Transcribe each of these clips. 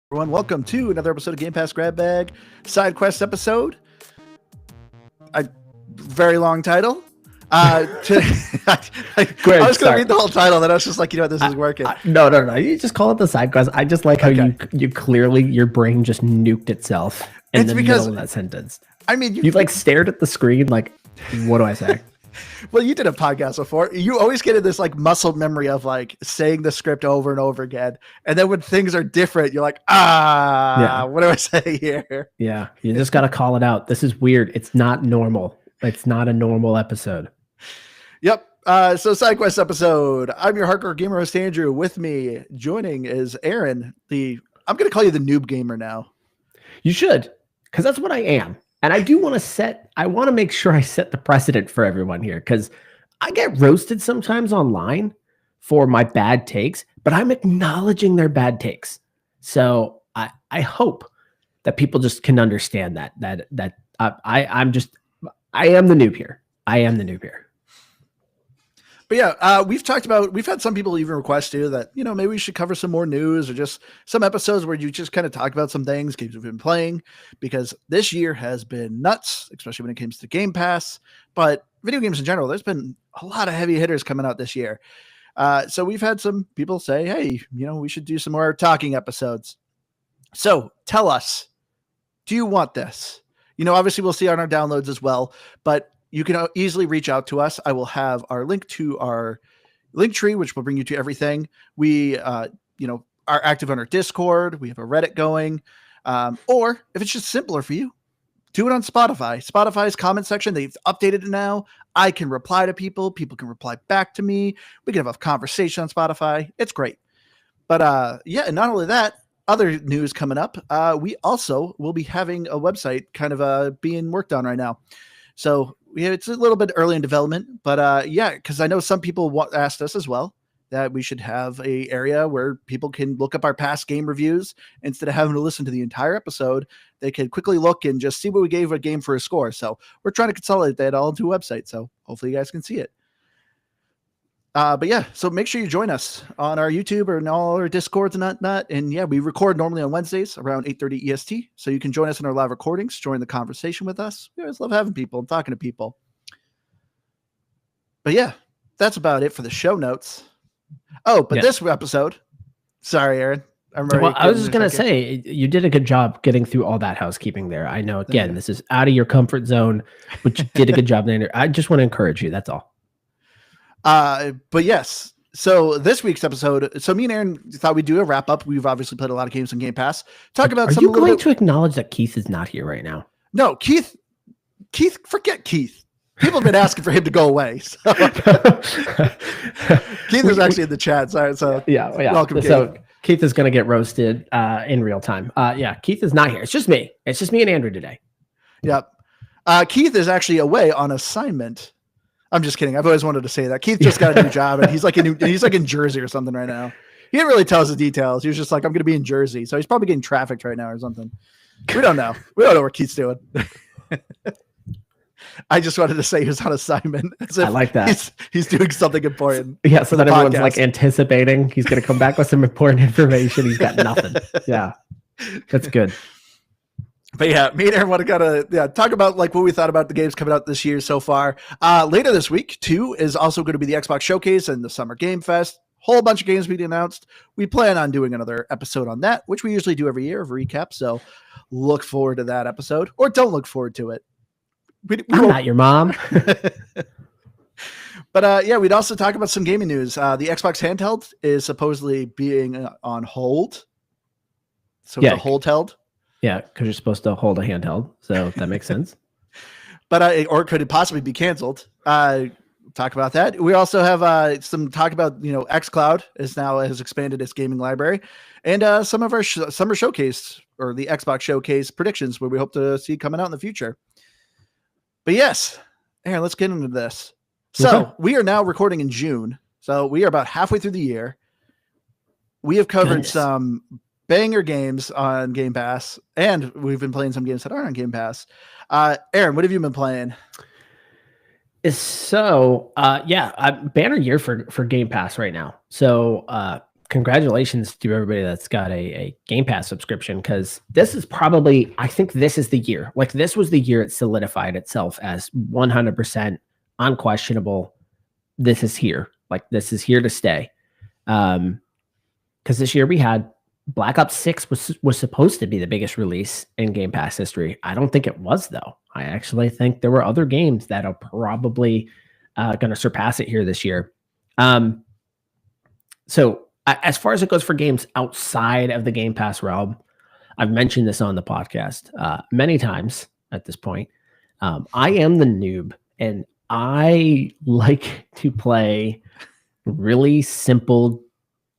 Everyone, welcome to another episode of Game Pass Grab Bag Sidequest episode. A very long title. I was going to read the whole title, then I was just like, this is working. No. You just call it the side quest. I just like how you clearly, your brain just nuked itself in the middle of that sentence. I mean, you like stared at the screen like, what do I say? Well, you did a podcast before. You always get in this like muscle memory of like saying the script over and over again. And then when things are different, you're like, what do I say here? Yeah, you just got to call it out. This is weird. It's not normal. It's not a normal episode. Yep. So SideQuest episode. I'm your hardcore gamer host, Andrew. With me joining is Aaron. I'm going to call you the noob gamer now. You should, because that's what I am. And I do want to make sure I set the precedent for everyone here, because I get roasted sometimes online for my bad takes, but I'm acknowledging their bad takes. So I hope that people just can understand that I am the noob here. I am the noob here. But yeah, we've had some people even request too that, maybe we should cover some more news or just some episodes where you just kind of talk about some things, games we've been playing, because this year has been nuts, especially when it comes to Game Pass, but video games in general, there's been a lot of heavy hitters coming out this year. So we've had some people say, hey, we should do some more talking episodes. So tell us, do you want this? Obviously we'll see on our downloads as well, but you can easily reach out to us. I will have our link to our link tree, which will bring you to everything. We, are active on our Discord. We have a Reddit going. Or if it's just simpler for you, do it on Spotify. Spotify's comment section, they've updated it now. I can reply to people. People can reply back to me. We can have a conversation on Spotify. It's great. But and not only that, other news coming up. We also will be having a website kind of being worked on right now. So it's a little bit early in development, but because I know some people asked us as well that we should have a area where people can look up our past game reviews instead of having to listen to the entire episode. They can quickly look and just see what we gave a game for a score. So we're trying to consolidate that all into a website. So hopefully you guys can see it. But yeah, so make sure you join us on our YouTube or in all our Discords and whatnot. And yeah, we record normally on Wednesdays around 8:30 EST. So you can join us in our live recordings, join the conversation with us. We always love having people and talking to people. But yeah, that's about it for the show notes. Oh, but this episode, sorry, Aaron. I was just going to say, you did a good job getting through all that housekeeping there. I know, again, this is out of your comfort zone, but you did a good job there. I just want to encourage you. That's all. But yes, so this week's episode, so me and Aaron thought we'd do a wrap up. We've obviously played a lot of games on Game Pass. Talk about Are you going to acknowledge that Keith is not here right now? No, Keith, forget Keith. People have been asking for him to go away. So. Keith is actually in the chat. Sorry, so yeah. Welcome, so Keith. Keith is going to get roasted in real time. Keith is not here. It's just me. It's just me and Andrew today. Yep. Keith is actually away on assignment. I'm just kidding. I've always wanted to say that. Keith just got a new job, and he's like in Jersey or something right now. He didn't really tell us the details. He was just like, I'm going to be in Jersey. So he's probably getting trafficked right now or something. We don't know. We don't know what Keith's doing. I just wanted to say he was on assignment. I like that. He's doing something important. Yeah, so that everyone's like anticipating he's going to come back with some important information. He's got nothing. Yeah, that's good. But yeah, me and Aaron want to talk about like what we thought about the games coming out this year so far. Later this week, too, is also going to be the Xbox Showcase and the Summer Game Fest. Whole bunch of games being announced. We plan on doing another episode on that, which we usually do every year, a recap. So look forward to that episode, or don't look forward to it. I'm not your mom. But we'd also talk about some gaming news. The Xbox handheld is supposedly being on hold. So it's a hold held. Yeah, because you're supposed to hold a handheld. So that makes sense. But or could it possibly be canceled? Talk about that. We also have some talk about, xCloud has expanded its gaming library, and some of our summer showcase or the Xbox Showcase predictions where we hope to see coming out in the future. But yes, Aaron, let's get into this. So we are now recording in June. So we are about halfway through the year. We have covered some banger games on Game Pass, and we've been playing some games that aren't on Game Pass. Aaron, what have you been playing? So, banner year for Game Pass right now. So congratulations to everybody that's got a Game Pass subscription, because this is probably, I think this is the year. Like, this was the year it solidified itself as 100% unquestionable. This is here. Like, this is here to stay. Because this year we had Black Ops 6 was supposed to be the biggest release in Game Pass history. I don't think it was, though. I actually think there were other games that are probably going to surpass it here this year. So as far as it goes for games outside of the Game Pass realm, I've mentioned this on the podcast many times at this point. I am the noob, and I like to play really simple,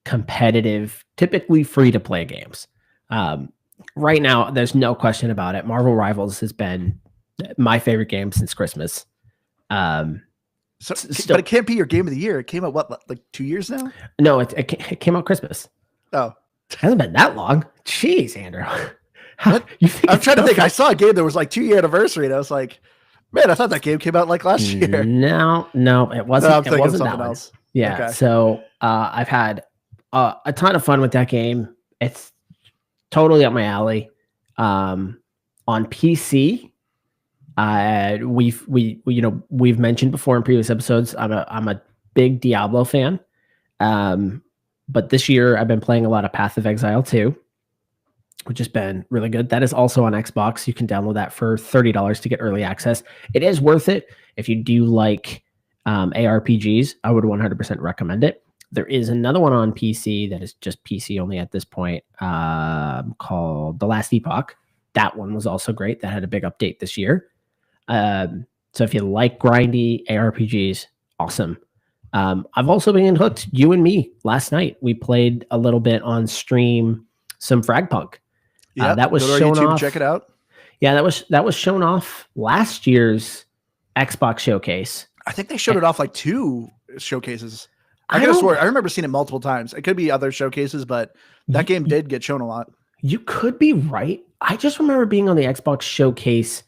competitive, typically free-to-play games. Right now, there's no question about it. Marvel Rivals has been my favorite game since Christmas. But it can't be your game of the year. It came out, like 2 years now? No, it came out Christmas. Oh. It hasn't been that long. Jeez, Andrew. I'm trying to think. I saw a game that was like 2-year anniversary, and I was like, man, I thought that game came out like last year. No, it wasn't. It wasn't that else. Yeah. Okay. So I've had a ton of fun with that game. It's totally up my alley. On PC, we've mentioned before in previous episodes, I'm a big Diablo fan. But this year I've been playing a lot of Path of Exile 2, which has been really good. That is also on Xbox. You can download that for $30 to get early access. It is worth it if you do like ARPGs. I would 100% recommend it. There is another one on PC that is just PC only at this point, called The Last Epoch. That one was also great. That had a big update this year. So if you like grindy ARPGs, awesome. I've also been hooked. You and me last night, we played a little bit on stream, some Fragpunk. Yeah, that was shown YouTube, off. Check it out. Yeah, that was shown off last year's Xbox showcase. I think they showed it off like 2 showcases. I remember seeing it multiple times. It could be other showcases, but that game did get shown a lot. You could be right. I just remember being on the Xbox showcase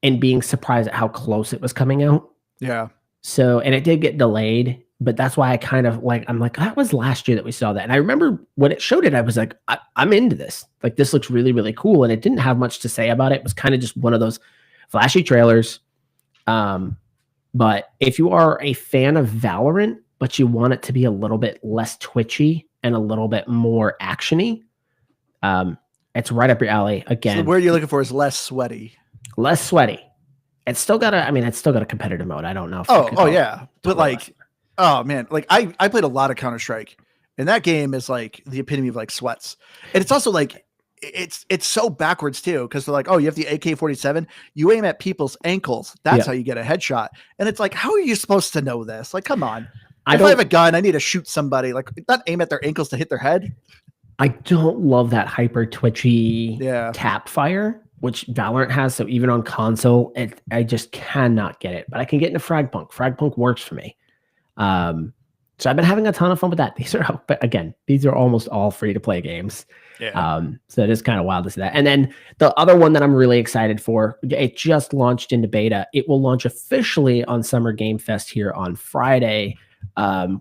and being surprised at how close it was coming out. Yeah. So, and it did get delayed, but that's why I kind of I'm like, that was last year that we saw that. And I remember when it showed it, I was like, I'm into this. Like, this looks really, really cool. And it didn't have much to say about it. It was kind of just one of those flashy trailers. But if you are a fan of Valorant, but you want it to be a little bit less twitchy and a little bit more actiony, it's right up your alley. Again, so what you're looking for is less sweaty. Less sweaty. It's still got a competitive mode. I don't know. Oh yeah. But like, oh man, like I played a lot of Counter-Strike, and that game is like the epitome of like sweats. And it's also like, it's so backwards too. Cause they're like, oh, you have the AK-47, you aim at people's ankles. That's how you get a headshot. And it's like, how are you supposed to know this? Like, come on. If I have a gun, I need to shoot somebody. Like, not aim at their ankles to hit their head. I don't love that hyper twitchy tap fire, which Valorant has. So even on console, I just cannot get it. But I can get into Fragpunk. Fragpunk works for me. So I've been having a ton of fun with that. These are almost all free to play games. Yeah. So it is kind of wild to see that. And then the other one that I'm really excited for, it just launched into beta. It will launch officially on Summer Game Fest here on Friday,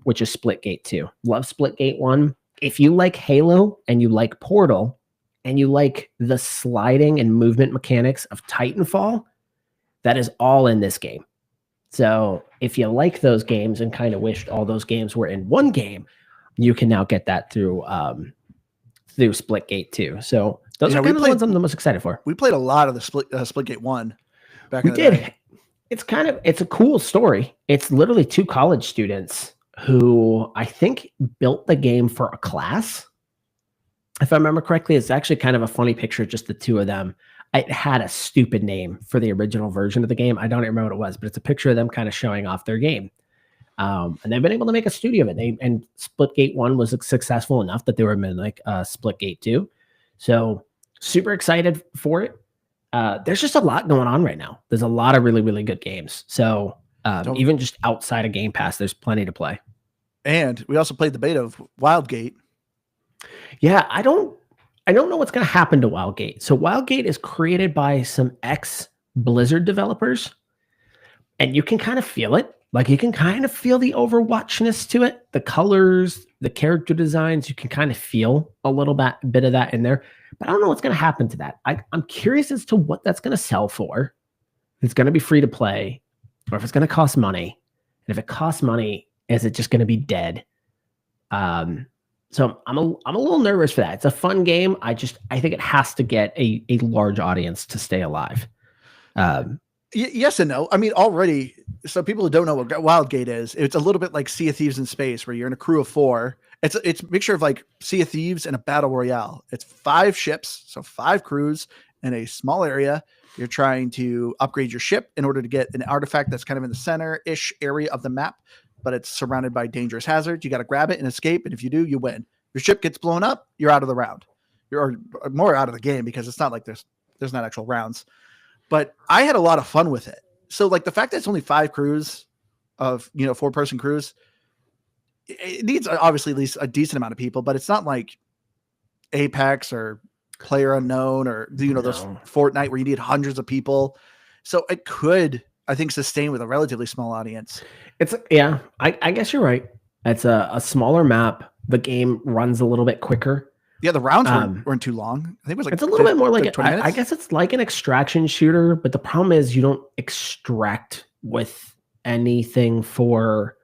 which is Splitgate 2. Love Splitgate 1. If you like Halo and you like Portal and you like the sliding and movement mechanics of Titanfall, that is all in this game. So if you like those games and kind of wished all those games were in one game, you can now get that through Splitgate 2. So those are kind of the ones I'm the most excited for. We played a lot of the Splitgate 1 back in the day. It's a cool story. It's literally 2 college students who I think built the game for a class. If I remember correctly, it's actually kind of a funny picture, just the 2 of them. It had a stupid name for the original version of the game. I don't even remember what it was, but it's a picture of them kind of showing off their game. And they've been able to make a studio of it. And Splitgate 1 was successful enough that they were in like Splitgate 2. So super excited for it. There's just a lot going on right now. There's a lot of really, really good games. So even just outside of Game Pass, there's plenty to play. And we also played the beta of Wildgate. Yeah, I don't know what's going to happen to Wildgate. So Wildgate is created by some ex-Blizzard developers, and you can kind of feel it. Like you can kind of feel the Overwatchness to it, the colors, the character designs. You can kind of feel a little bit of that in there. But I don't know what's going to happen to that. I'm curious as to what that's going to sell for. If it's going to be free to play, or if it's going to cost money. And if it costs money, is it just going to be dead? So I'm a little nervous for that. It's a fun game. I think it has to get a large audience to stay alive. Yes and no. I mean, already, so people who don't know what Wildgate is, it's a little bit like Sea of Thieves in space, where you're in a crew of 4. It's a mixture of like Sea of Thieves and a battle royale. It's 5 ships, so 5 crews in a small area. You're trying to upgrade your ship in order to get an artifact that's kind of in the center-ish area of the map, but it's surrounded by dangerous hazards. You got to grab it and escape, and if you do, you win. Your ship gets blown up, you're out of the round. You're more out of the game, because it's not like there's not actual rounds. But I had a lot of fun with it. So like the fact that it's only 5 crews of, 4-person crews, it needs obviously at least a decent amount of people, but it's not like Apex or PlayerUnknown or, those Fortnite where you need hundreds of people. So it could, I think, sustain with a relatively small audience. I guess you're right. It's a smaller map. The game runs a little bit quicker. Yeah, the rounds weren't too long. I think it was like it's a little bit more like 20 minutes. I guess it's like an extraction shooter, but the problem is you don't extract with anything for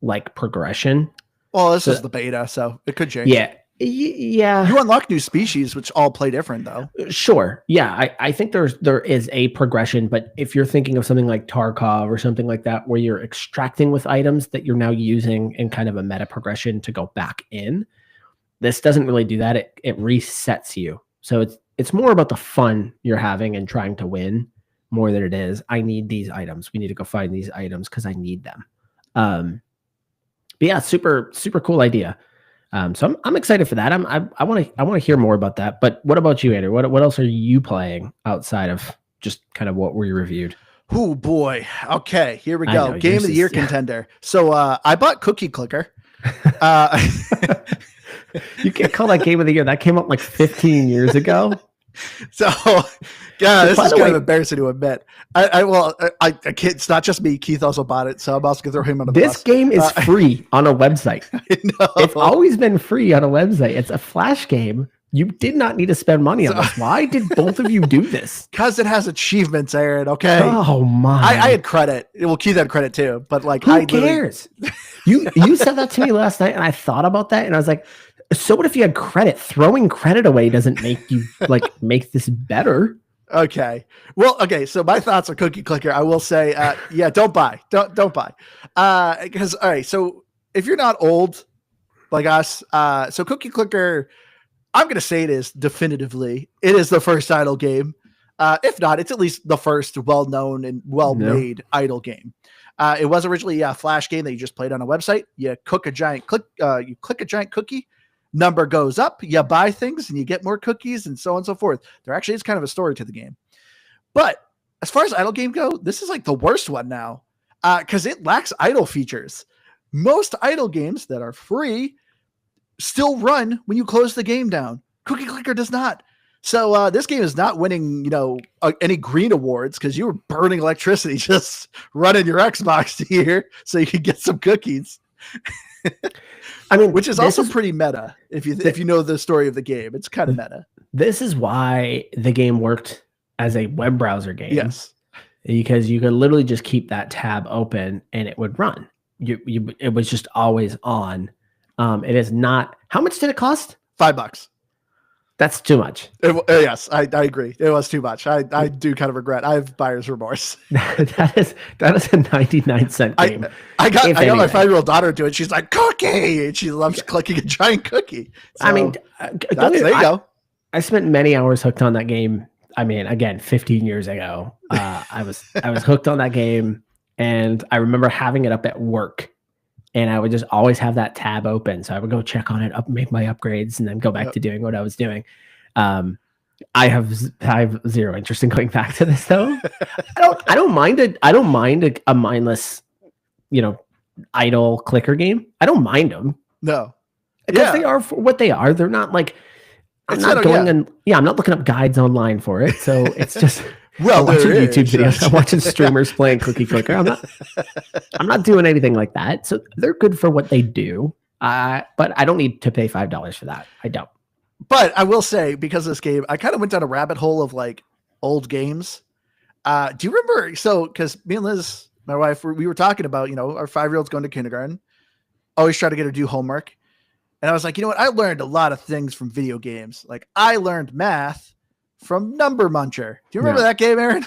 like progression. Well, this is the beta, so it could change. Yeah. Yeah. You unlock new species, which all play different, though. Sure. Yeah. I think there is a progression, but if you're thinking of something like Tarkov or something like that, where you're extracting with items that you're now using in kind of a meta progression to go back in, this doesn't really do that. It resets you. So it's more about the fun you're having and trying to win more than it is, I need these items. We need to go find these items because I need them. But yeah, super, super cool idea. So I'm excited for that. I want to hear more about that. But what about you, Andrew? What else are you playing outside of just kind of what we reviewed? Oh boy. Okay, here we go. Game of the year contender. So I bought Cookie Clicker. You can't call that game of the year. That came up like 15 years ago. So yeah, this is kind of embarrassing to admit. I can't, it's not just me. Keith also bought it, so I'm also gonna throw him under the bus. This game is free on a website. It's always been free on a website. It's a Flash game. You did not need to spend money on this. Why did both of you do this? Because it has achievements, Aaron. Okay. Oh my! I had credit. Well, Keith had credit too, but like, who cares? You said that to me last night, and I thought about that, and I was like, so what if you had credit? Throwing credit away doesn't make you make this better. Okay. Well, okay. So my thoughts on Cookie Clicker, I will say, yeah, don't buy. Don't buy. Because all right. So if you're not old like us, so Cookie Clicker, I'm going to say it is definitively, it is the first idle game. If not, it's at least the first well-known and well-made idle game. It was originally a Flash game that you just played on a website. You click a giant cookie, number goes up, you buy things and you get more cookies and so on and so forth. There actually is kind of a story to the game. But as far as idle game go, this is like the worst one now because it lacks idle features. Most idle games that are free still run when you close the game down. Cookie Clicker does not. So this game is not winning, any green awards because you were burning electricity just running your Xbox here so you could get some cookies. I mean, which is also pretty meta if you know the story of the game. It's kind of meta. This is why the game worked as a web browser game. Yes, because you could literally just keep that tab open and it would run. It was just always on. It is not. How much did it cost? $5. That's too much. Yes, I agree. It was too much. I do kind of regret. I have buyer's remorse. that is a 99-cent game. I got my 5-year-old daughter to it. She's like, cookie, and she loves clicking a giant cookie. So, I mean, there you go. I spent many hours hooked on that game. I mean, again, 15 years ago, I was hooked on that game, and I remember having it up at work. And I would just always have that tab open. So I would go check on it, make my upgrades, and then go back to doing what I was doing. I have zero interest in going back to this though. I don't mind it. I don't mind a mindless, idle clicker game. I don't mind them. No. Because they are for what they are. They're not like I'm not looking up guides online for it. So it's just Well, I'm watching there YouTube is. videos. I'm watching streamers playing Cookie Clicker. I'm not doing anything like that. So they're good for what they do. But I don't need to pay $5 for that. I don't. But I will say, because of this game, I kind of went down a rabbit hole of like old games. Do you remember? So, because me and Liz, my wife, we were talking about, you know, our 5-year-old's going to kindergarten. Always try to get her to do homework. And I was like, you know what? I learned a lot of things from video games. Like I learned math from Number Muncher. Do you remember that game, Aaron?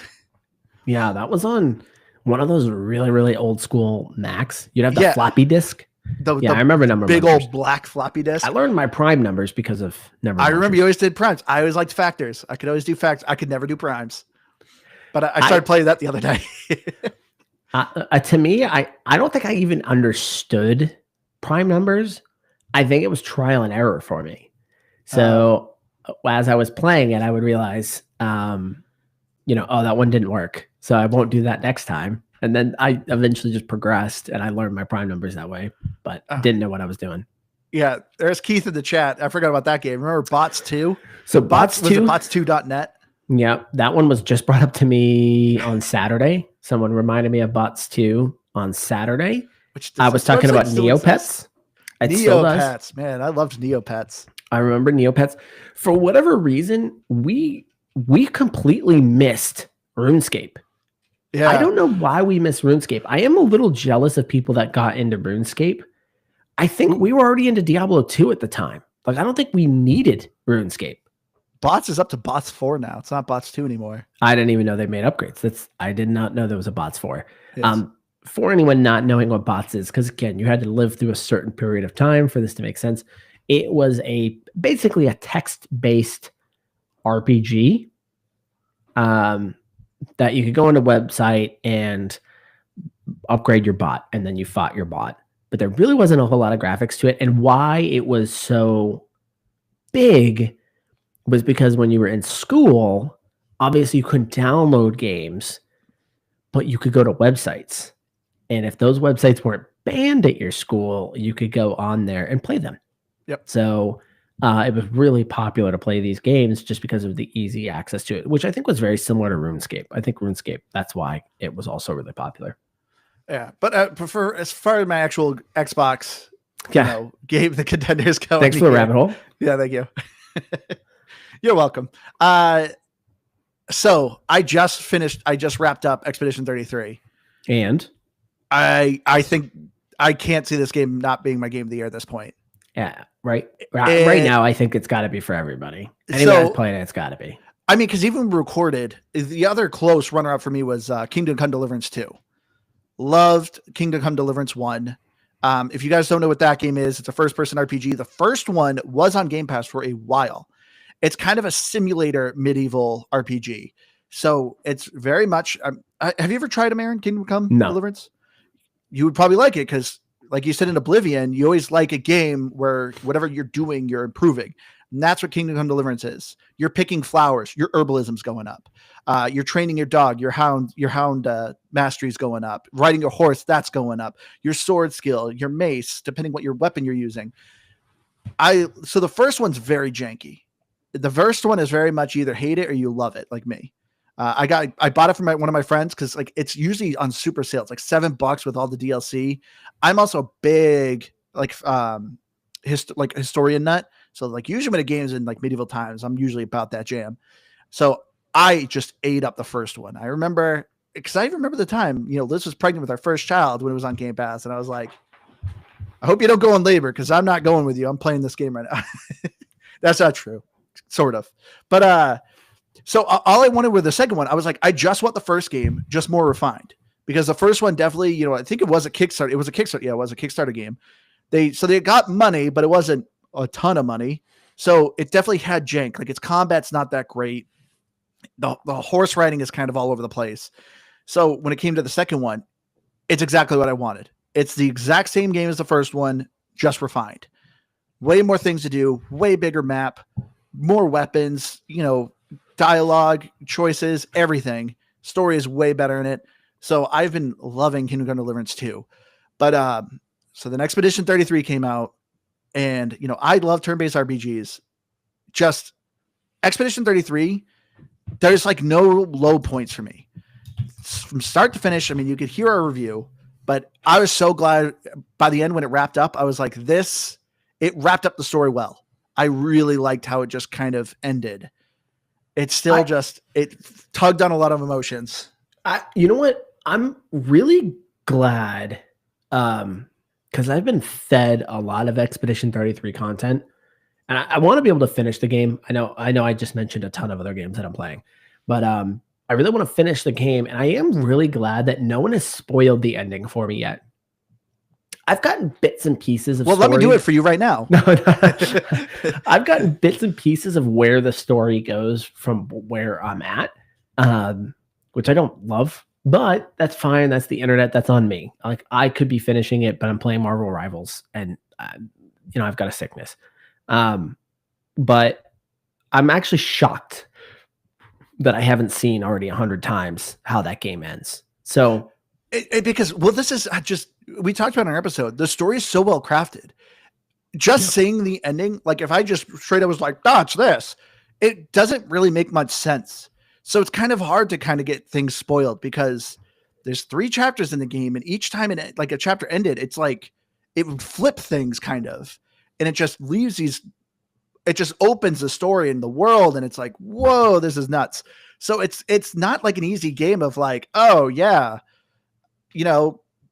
Yeah, that was on one of those really, really old school Macs. You'd have the floppy disk. I remember Number big Munchers. old black floppy disk. I learned my prime numbers because of Number Munchers. I remember you always did primes. I always liked factors. I could always do factors. I could never do primes. But I started playing that the other day. To me, I don't think I even understood prime numbers. I think it was trial and error for me. So as I was playing it, I would realize, that one didn't work. So I won't do that next time. And then I eventually just progressed and I learned my prime numbers that way, but didn't know what I was doing. Yeah, there's Keith in the chat. I forgot about that game. Remember Bots 2? So Bots 2? Was it Bots2.net? Yeah, that one was just brought up to me on Saturday. Someone reminded me of Bots 2 on Saturday. I was talking about Neopets. Neopets, man, I loved Neopets. I remember Neopets. For whatever reason, we completely missed RuneScape. Yeah. I don't know why we missed RuneScape. I am a little jealous of people that got into RuneScape. I think we were already into Diablo 2 at the time. Like, I don't think we needed RuneScape. Bots is up to Bots 4 now. It's not Bots 2 anymore. I didn't even know they made upgrades. I did not know there was a Bots 4. Yes. For anyone not knowing what Bots is, because again, you had to live through a certain period of time for this to make sense. It was basically a text-based RPG that you could go on a website and upgrade your bot, and then you fought your bot. But there really wasn't a whole lot of graphics to it. And why it was so big was because when you were in school, obviously you couldn't download games, but you could go to websites. And if those websites weren't banned at your school, you could go on there and play them. Yep. So it was really popular to play these games just because of the easy access to it, which I think was very similar to RuneScape. I think RuneScape, that's why it was also really popular. Yeah, but I prefer, as far as my actual Xbox game, the contenders go. Thanks for the rabbit hole. Yeah, thank you. You're welcome. So I just wrapped up Expedition 33. And I think I can't see this game not being my game of the year at this point. Yeah, right now, I think it's got to be for everybody. Anyone that's playing it, it's got to be. I mean, because even recorded, the other close runner-up for me was Kingdom Come Deliverance 2. Loved Kingdom Come Deliverance 1. If you guys don't know what that game is, it's a first-person RPG. The first one was on Game Pass for a while. It's kind of a simulator medieval RPG. So it's very much... have you ever tried them, Aaron? Kingdom Come Deliverance? You would probably like it because, like you said in Oblivion, you always like a game where whatever you're doing, you're improving. And that's what Kingdom Come Deliverance is. You're picking flowers. Your herbalism's going up. You're training your dog. Your hound mastery's going up. Riding your horse, that's going up. Your sword skill, your mace, depending what your weapon you're using. So the first one's very janky. The first one is very much either hate it or you love it, like me. I bought it from one of my friends because like it's usually on super sale. It's like $7 with all the DLC. I'm also a big historian nut. So like usually when a game's in like medieval times, I'm usually about that jam. So I just ate up the first one. I remember because I remember the time, Liz was pregnant with our first child when it was on Game Pass. And I was like, I hope you don't go in labor because I'm not going with you. I'm playing this game right now. That's not true. Sort of. But so all I wanted with the second one, I was like, I just want the first game, just more refined. Because the first one definitely, I think it was a Kickstarter. It was a Kickstarter. Yeah, it was a Kickstarter game. They got money, but it wasn't a ton of money. So it definitely had jank. Like its combat's not that great. The horse riding is kind of all over the place. So when it came to the second one, it's exactly what I wanted. It's the exact same game as the first one, just refined. Way more things to do, way bigger map, more weapons, dialogue, choices, everything. Story is way better in it. So I've been loving Kingdom Come Deliverance 2. But so then Expedition 33 came out, and I love turn-based RPGs. Just Expedition 33 there's like no low points for me from start to finish. I mean, you could hear our review, but I was so glad by the end when it wrapped up. I was like, it wrapped up the story well. I really liked how it just kind of ended. It's still it tugged on a lot of emotions. You know what? I'm really glad because I've been fed a lot of Expedition 33 content, and I want to be able to finish the game. I know I just mentioned a ton of other games that I'm playing, but I really want to finish the game, and I am really glad that no one has spoiled the ending for me yet. I've gotten bits and pieces of let me do it for you right now. No. I've gotten bits and pieces of where the story goes from where I'm at, which I don't love, but that's fine. That's the internet. That's on me. Like, I could be finishing it, but I'm playing Marvel Rivals, and I've got a sickness. But I'm actually shocked that I haven't seen already 100 times how that game ends. So because this is just, we talked about in our episode, the story is so well crafted. Just seeing the ending, like if I just straight up was like, it's this, it doesn't really make much sense. So it's kind of hard to kind of get things spoiled because there's 3 chapters in the game, and each time like a chapter ended, it's like it would flip things kind of, and it just leaves it just opens the story and the world, and it's like, whoa, this is nuts. So it's not like an easy game of like, oh yeah,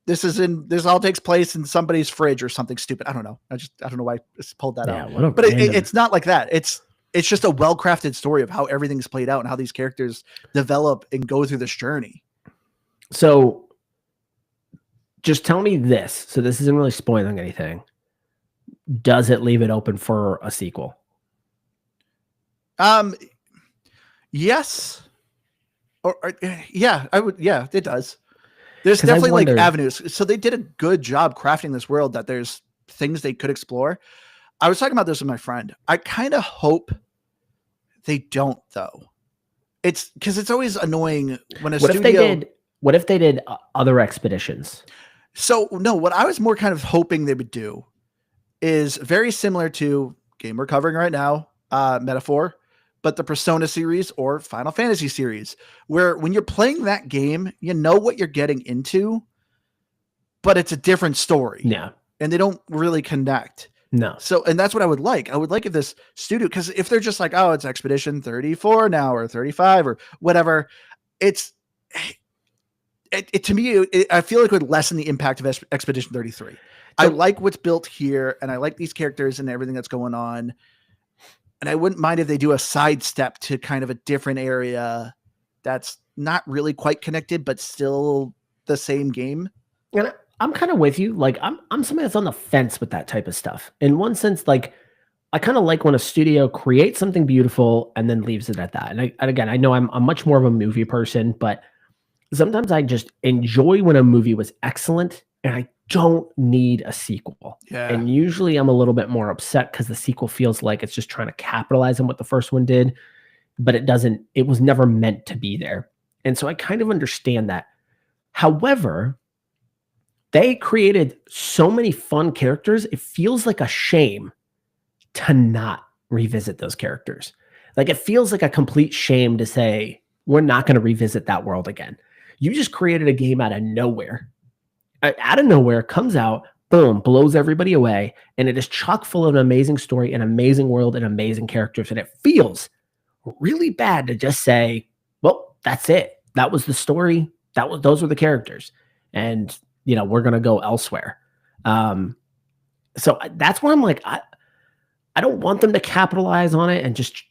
this all takes place in somebody's fridge or something stupid. I don't know. I don't know why I just pulled that out. But it's not like that. It's just a well-crafted story of how everything's played out and how these characters develop and go through this journey. So just tell me this. So this isn't really spoiling anything. Does it leave it open for a sequel? Yes. Or yeah, I would. Yeah, it does. There's definitely like avenues. So they did a good job crafting this world that there's things they could explore. I was talking about this with my friend. I kind of hope they don't, though. It's because it's always annoying when What if they did other expeditions? So no, what I was more kind of hoping they would do is very similar to game we're covering right now, Metaphor, but the Persona series or Final Fantasy series, where when you're playing that game, you know what you're getting into, but it's a different story. Yeah. And they don't really connect. No. So, and that's what I would like. I would like if this studio, because if they're just like, oh, it's Expedition 34 now or 35 or whatever, to me, I feel like it would lessen the impact of Expedition 33. I like what's built here, and I like these characters and everything that's going on. And I wouldn't mind if they do a sidestep to kind of a different area that's not really quite connected, but still the same game. And I'm kind of with you. Like I'm somebody that's on the fence with that type of stuff. In one sense, like I kind of like when a studio creates something beautiful and then leaves it at that. And again, I know I'm much more of a movie person, but sometimes I just enjoy when a movie was excellent and I don't need a sequel. Yeah. And usually I'm a little bit more upset because the sequel feels like it's just trying to capitalize on what the first one did, but it was never meant to be there. And so I kind of understand that. However, they created so many fun characters. It feels like a shame to not revisit those characters. Like it feels like a complete shame to say, we're not going to revisit that world again. You just created a game out of nowhere. Out of nowhere, comes out, boom, blows everybody away, and it is chock full of an amazing story, an amazing world, and amazing characters. And it feels really bad to just say, well, that's it. That was the story. Those were the characters. And, we're going to go elsewhere. So that's where I'm like, I don't want them to capitalize on it and just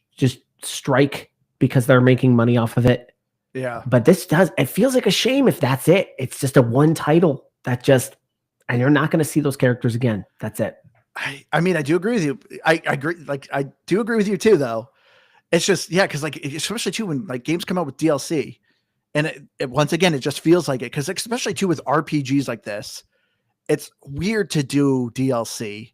strike because they're making money off of it. Yeah. But it feels like a shame if that's it. It's just a one title and you're not going to see those characters again. That's it. I mean, I do agree with you. I agree. Like, I do agree with you too, though. It's just, yeah. Cause like, especially too, when like games come out with DLC and it once again, it just feels like it. Cause especially too with RPGs like this, it's weird to do DLC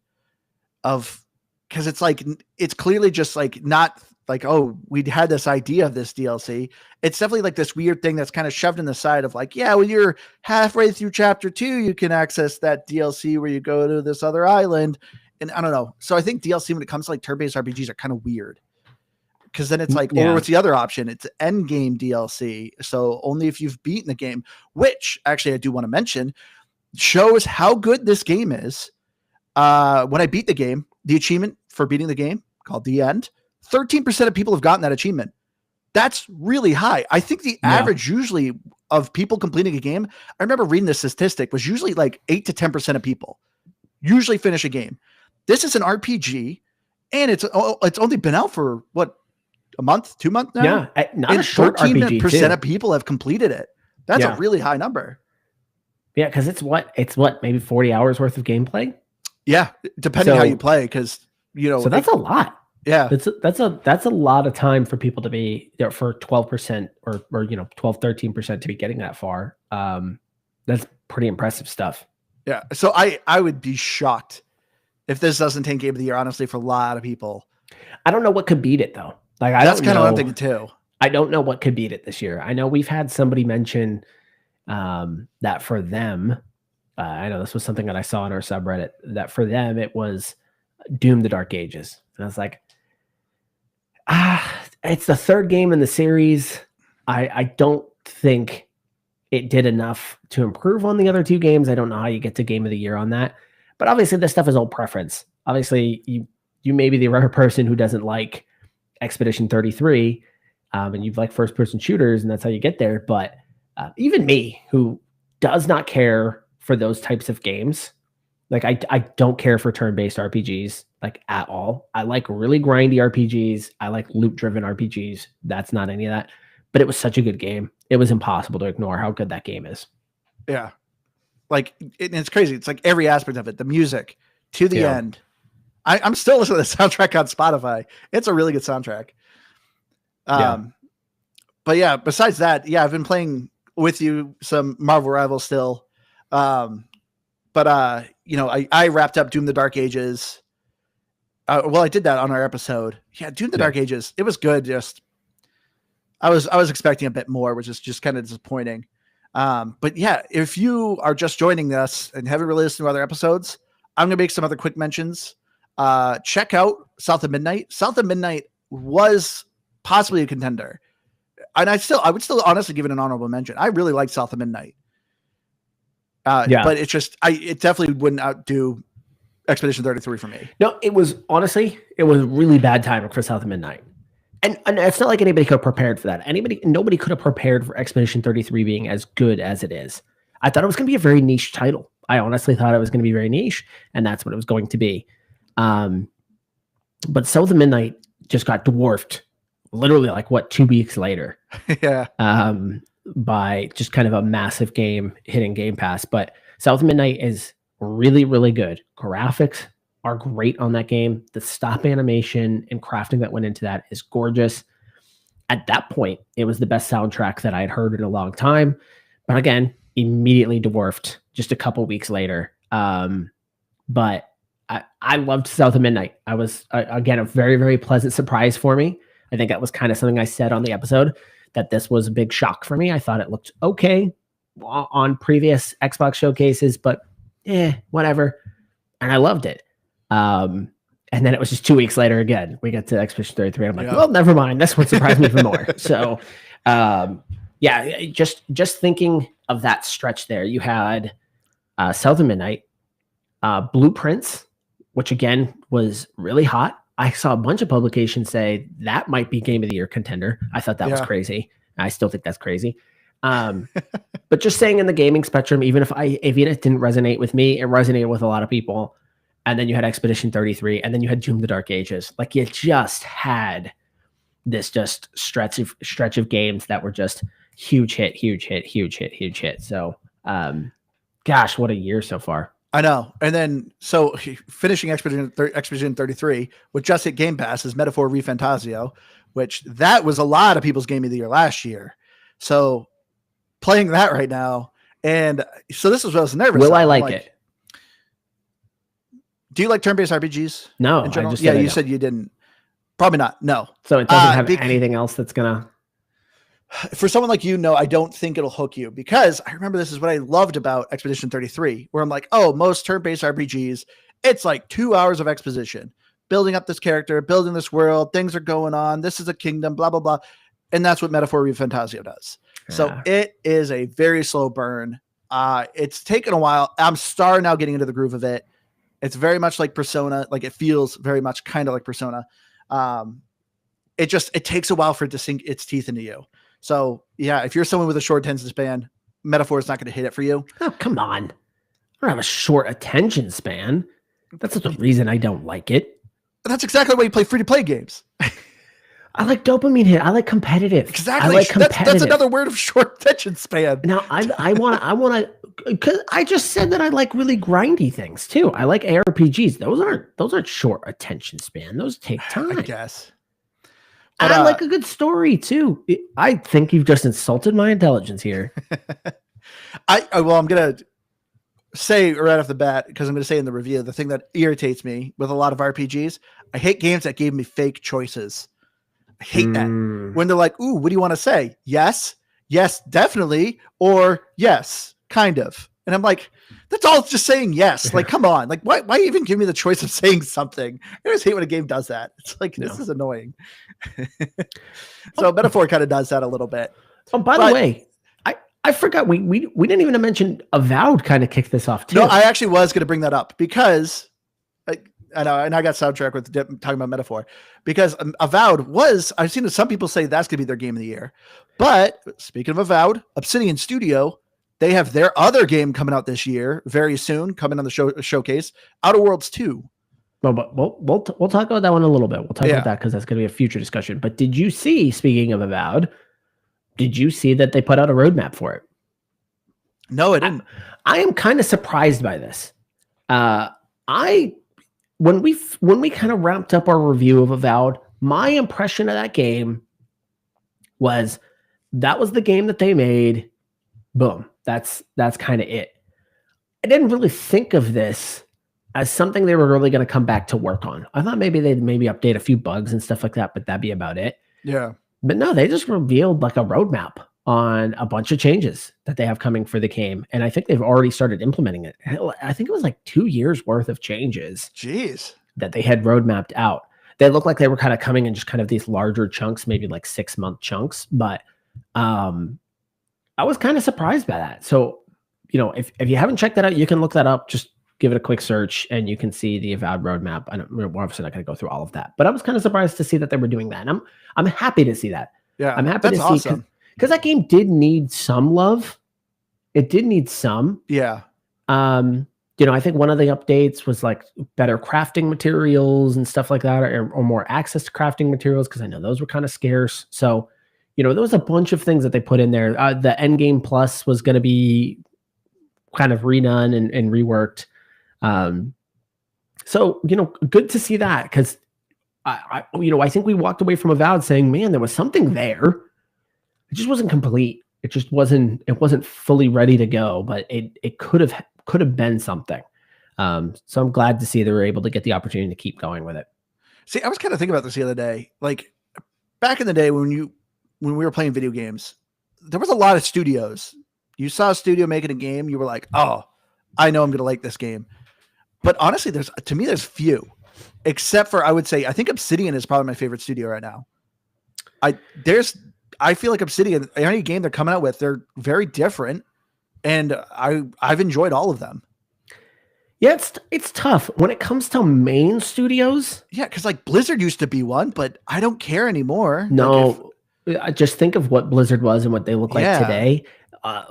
cause it's like, it's clearly just like, not like, oh, we'd had this idea of this DLC. It's definitely like this weird thing that's kind of shoved in the side of like, yeah, when you're halfway through chapter 2, you can access that DLC where you go to this other island. And I don't know. So I think DLC when it comes to like turn-based RPGs are kind of weird. because then it's like, or what's the other option? It's end game DLC. So only if you've beaten the game, which actually I do want to mention, shows how good this game is. When I beat the game, the achievement for beating the game called The End, 13% of people have gotten that achievement. That's really high. I think the average usually of people completing a game, I remember reading this statistic, was usually like 8 to 10% of people usually finish a game. This is an RPG, and it's only been out for what, a month, 2 months now? Yeah, not a short RPG. 13% of people have completed it. That's a really high number. Yeah, because it's what, maybe 40 hours worth of gameplay? Yeah, depending how you play, because so that's a lot. Yeah, that's a lot of time for people to be for 12% or 12-13% to be getting that far. That's pretty impressive stuff. Yeah, so I would be shocked if this doesn't take Game of the Year, honestly, for a lot of people. I don't know what could beat it though. Like that's kind of what I'm thinking too. I don't know what could beat it this year. I know we've had somebody mention that for them. I know this was something that I saw on our subreddit, that for them it was Doom: The Dark Ages. And I was like, it's the third game in the series. I don't think it did enough to improve on the other two games. I don't know how you get to Game of the Year on that. But obviously this stuff is all preference. Obviously you may be the rare person who doesn't like Expedition 33 and you like first-person shooters, and that's how you get there. But even me, who does not care for those types of games, like I don't care for turn-based RPGs like at all. I like really grindy RPGs. I like loot-driven RPGs. That's not any of that. But it was such a good game. It was impossible to ignore how good that game is. Yeah. Like, it's crazy. It's like every aspect of it, the music to the end. I'm still listening to the soundtrack on Spotify. It's a really good soundtrack. But yeah, besides that, I've been playing with you some Marvel Rivals still. I wrapped up Doom: The Dark Ages. I did that on our episode. Yeah, Doom: The Dark Ages. It was good. Just I was expecting a bit more, which is just kind of disappointing. But yeah, if you are just joining us and haven't really listened to other episodes, I'm gonna make some other quick mentions. Check out South of Midnight. South of Midnight was possibly a contender, and I would still honestly give it an honorable mention. I really like South of Midnight. But it's just it definitely wouldn't outdo Expedition 33 for me. No, it was really bad timing for South of Midnight. And it's not like anybody could have prepared for that. Nobody could have prepared for Expedition 33 being as good as it is. I thought it was going to be a very niche title. I honestly thought it was going to be very niche, and that's what it was going to be. But South of Midnight just got dwarfed literally 2 weeks later. By just kind of a massive game hitting Game Pass. But South of Midnight is really, really good. Graphics are great on that game. The stop animation and crafting that went into that is gorgeous. At that point, it was the best soundtrack that I had heard in a long time. But again, immediately dwarfed just a couple weeks later. But I loved South of Midnight. I was, again, a very, very pleasant surprise for me. I think that was kind of something I said on the episode, that this was a big shock for me. I thought it looked okay on previous Xbox showcases, but whatever. And I loved it. And then it was just 2 weeks later again, we got to Expedition 33. I'm like, well, never mind. This would surprise me even more. So, just thinking of that stretch there, you had South of Midnight, Blueprints, which again was really hot. I saw a bunch of publications say that might be Game of the Year contender. I thought that was crazy. I still think that's crazy. But just saying, in the gaming spectrum, even if it didn't resonate with me, it resonated with a lot of people. And then you had Expedition 33, and then you had Doom: The Dark Ages. Like, you just had this just stretch of games that were just huge hit. So, gosh, what a year so far. I know. And then, so finishing Expedition 33, which just hit Game Pass, is Metaphor ReFantasio, which that was a lot of people's Game of the Year last year. So playing that right now. And so this is what I was nervous. Will I like it? Do you like turn-based RPGs? No. You said you didn't. Probably not. No. So it doesn't have anything else that's going to. For someone like you, no, I don't think it'll hook you, because I remember this is what I loved about Expedition 33, where I'm like, oh, most turn-based RPGs, it's like 2 hours of exposition. building up this character, building this world, things are going on. This is a kingdom, blah, blah, blah. And that's what Metaphor ReFantazio does. So it is a very slow burn. It's taken a while. I'm starting now getting into the groove of it. It's very much like Persona. Like it feels very much kind of like Persona. It takes a while for it to sink its teeth into you. So yeah, if you're someone with a short attention span, Metaphor is not going to hit it for you. Oh, come on. I don't have a short attention span. That's not the reason I don't like it. That's exactly why you play free-to-play games. I like dopamine hit. I like competitive. Exactly. I like competitive. That's another word of short attention span. Now I want to, because I just said that I like really grindy things too. I like ARPGs. Those aren't short attention span. Those take time. I guess. And I like a good story too. I think you've just insulted my intelligence here. I'm gonna say right off the bat, because I'm gonna say in the review, the thing that irritates me with a lot of RPGs, I hate games that gave me fake choices. I hate that when they're like, "Ooh, what do you want to say? Yes, definitely, or yes, kind of." And I'm like, that's all it's just saying yes. Like, come on. Like, why even give me the choice of saying something? I always hate when a game does that. It's like, this is annoying. So Metaphor kind of does that a little bit. Oh, by the way, I forgot we didn't even mention Avowed kind of kicked this off too. No, I actually was going to bring that up because I know, and I got sidetracked with talking about Metaphor because Avowed I've seen some people say that's going to be their game of the year. But speaking of Avowed, Obsidian Studio, they have their other game coming out this year, very soon, coming on the showcase, Outer Worlds 2. Well, but we'll talk about that one a little bit. We'll talk about that because that's going to be a future discussion. But did you see, speaking of Avowed, did you see that they put out a roadmap for it? No, I didn't. I am kind of surprised by this. When we kind of wrapped up our review of Avowed, my impression of that game was that was the game that they made. Boom. That's kind of it. I didn't really think of this as something they were really going to come back to work on. I thought maybe they'd update a few bugs and stuff like that, but that'd be about it. Yeah. But no, they just revealed like a roadmap on a bunch of changes that they have coming for the game. And I think they've already started implementing it. I think it was like 2 years worth of changes. Jeez. That they had roadmapped out. They looked like they were kind of coming in just kind of these larger chunks, maybe like 6-month chunks. But I was kind of surprised by that. So, if you haven't checked that out, you can look that up. Just give it a quick search and you can see the Avowed roadmap. We're obviously not going to go through all of that, but I was kind of surprised to see that they were doing that. And I'm happy to see that. Yeah, I'm happy to see awesome. Because that game did need some love. It did need some. Yeah. I think one of the updates was like better crafting materials and stuff like that, or more access to crafting materials, because I know those were kind of scarce. So, there was a bunch of things that they put in there. The Endgame Plus was going to be kind of redone and reworked. So, good to see that, because I think we walked away from Avowed saying, man, there was something there. It just wasn't complete. It just wasn't fully ready to go, but it could have been something. So I'm glad to see they were able to get the opportunity to keep going with it. See, I was kind of thinking about this the other day. Like back in the day when we were playing video games, there was a lot of studios. You saw a studio making a game, you were like, oh, I know I'm going to like this game. But honestly, there's few, except for, I think Obsidian is probably my favorite studio right now. I feel like Obsidian, any game they're coming out with, they're very different, and I've enjoyed all of them. Yeah, it's tough when it comes to main studios. Yeah, because like Blizzard used to be one, but I don't care anymore. No, I just think of what Blizzard was and what they look like today.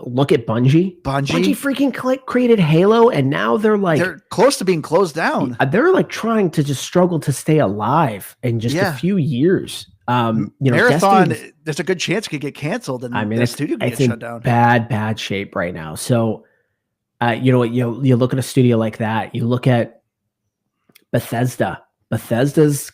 Look at Bungie. Bungie freaking created Halo, and now they're close to being closed down. They're like trying to just struggle to stay alive in just a few years. Marathon, there's a good chance it could get canceled, and the studio could get shut down. Bad shape right now. So, you look at a studio like that. You look at Bethesda. Bethesda's,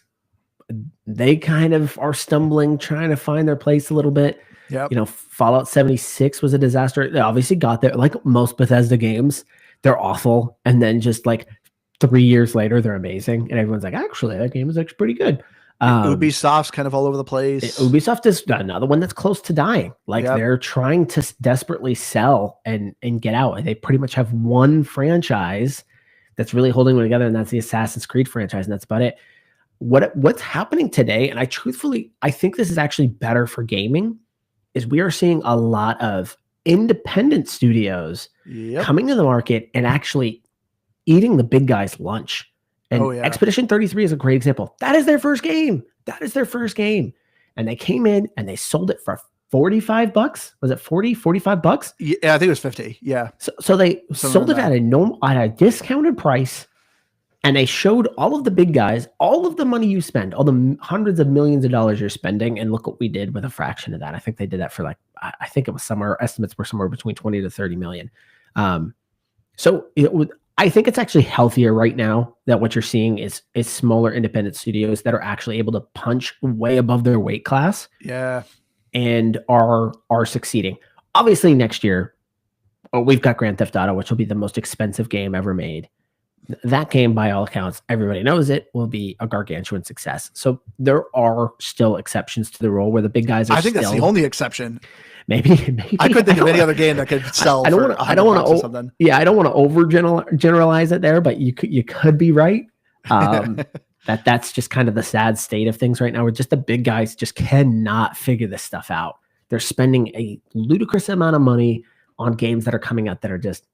they kind of are stumbling, trying to find their place a little bit. Yep. Fallout 76 was a disaster. They obviously got there. Like most Bethesda games, they're awful, and then just like 3 years later, they're amazing, and everyone's like, actually, that game is actually pretty good. Ubisoft's kind of all over the place. Ubisoft is another one that's close to dying. Like they're trying to desperately sell and get out. And they pretty much have one franchise that's really holding them together, and that's the Assassin's Creed franchise, and that's about it. what's happening today, and I think this is actually better for gaming, is we are seeing a lot of independent studios coming to the market and actually eating the big guys' lunch. And Expedition 33 is a great example. That is their first game. And they came in and they sold it for $45. Was it 40, 45 bucks? Yeah, I think it was 50. Yeah. So they sold it at a discounted price. And they showed all of the big guys, all of the money you spend, all the hundreds of millions of dollars you're spending, and look what we did with a fraction of that. I think they did that for I think it was estimates were somewhere between 20 to 30 million. So I think it's actually healthier right now that what you're seeing is smaller independent studios that are actually able to punch way above their weight class. Yeah. And are succeeding. Obviously, next year, we've got Grand Theft Auto, which will be the most expensive game ever made. That game, by all accounts, everybody knows it, will be a gargantuan success. So there are still exceptions to the rule where the big guys are. I think that's the only exception. Maybe I couldn't think of any other game that could sell. I don't want to. Yeah, I don't want to over generalize it there, but you could be right. That's just kind of the sad state of things right now, where just the big guys just cannot figure this stuff out. They're spending a ludicrous amount of money on games that are coming out that are just,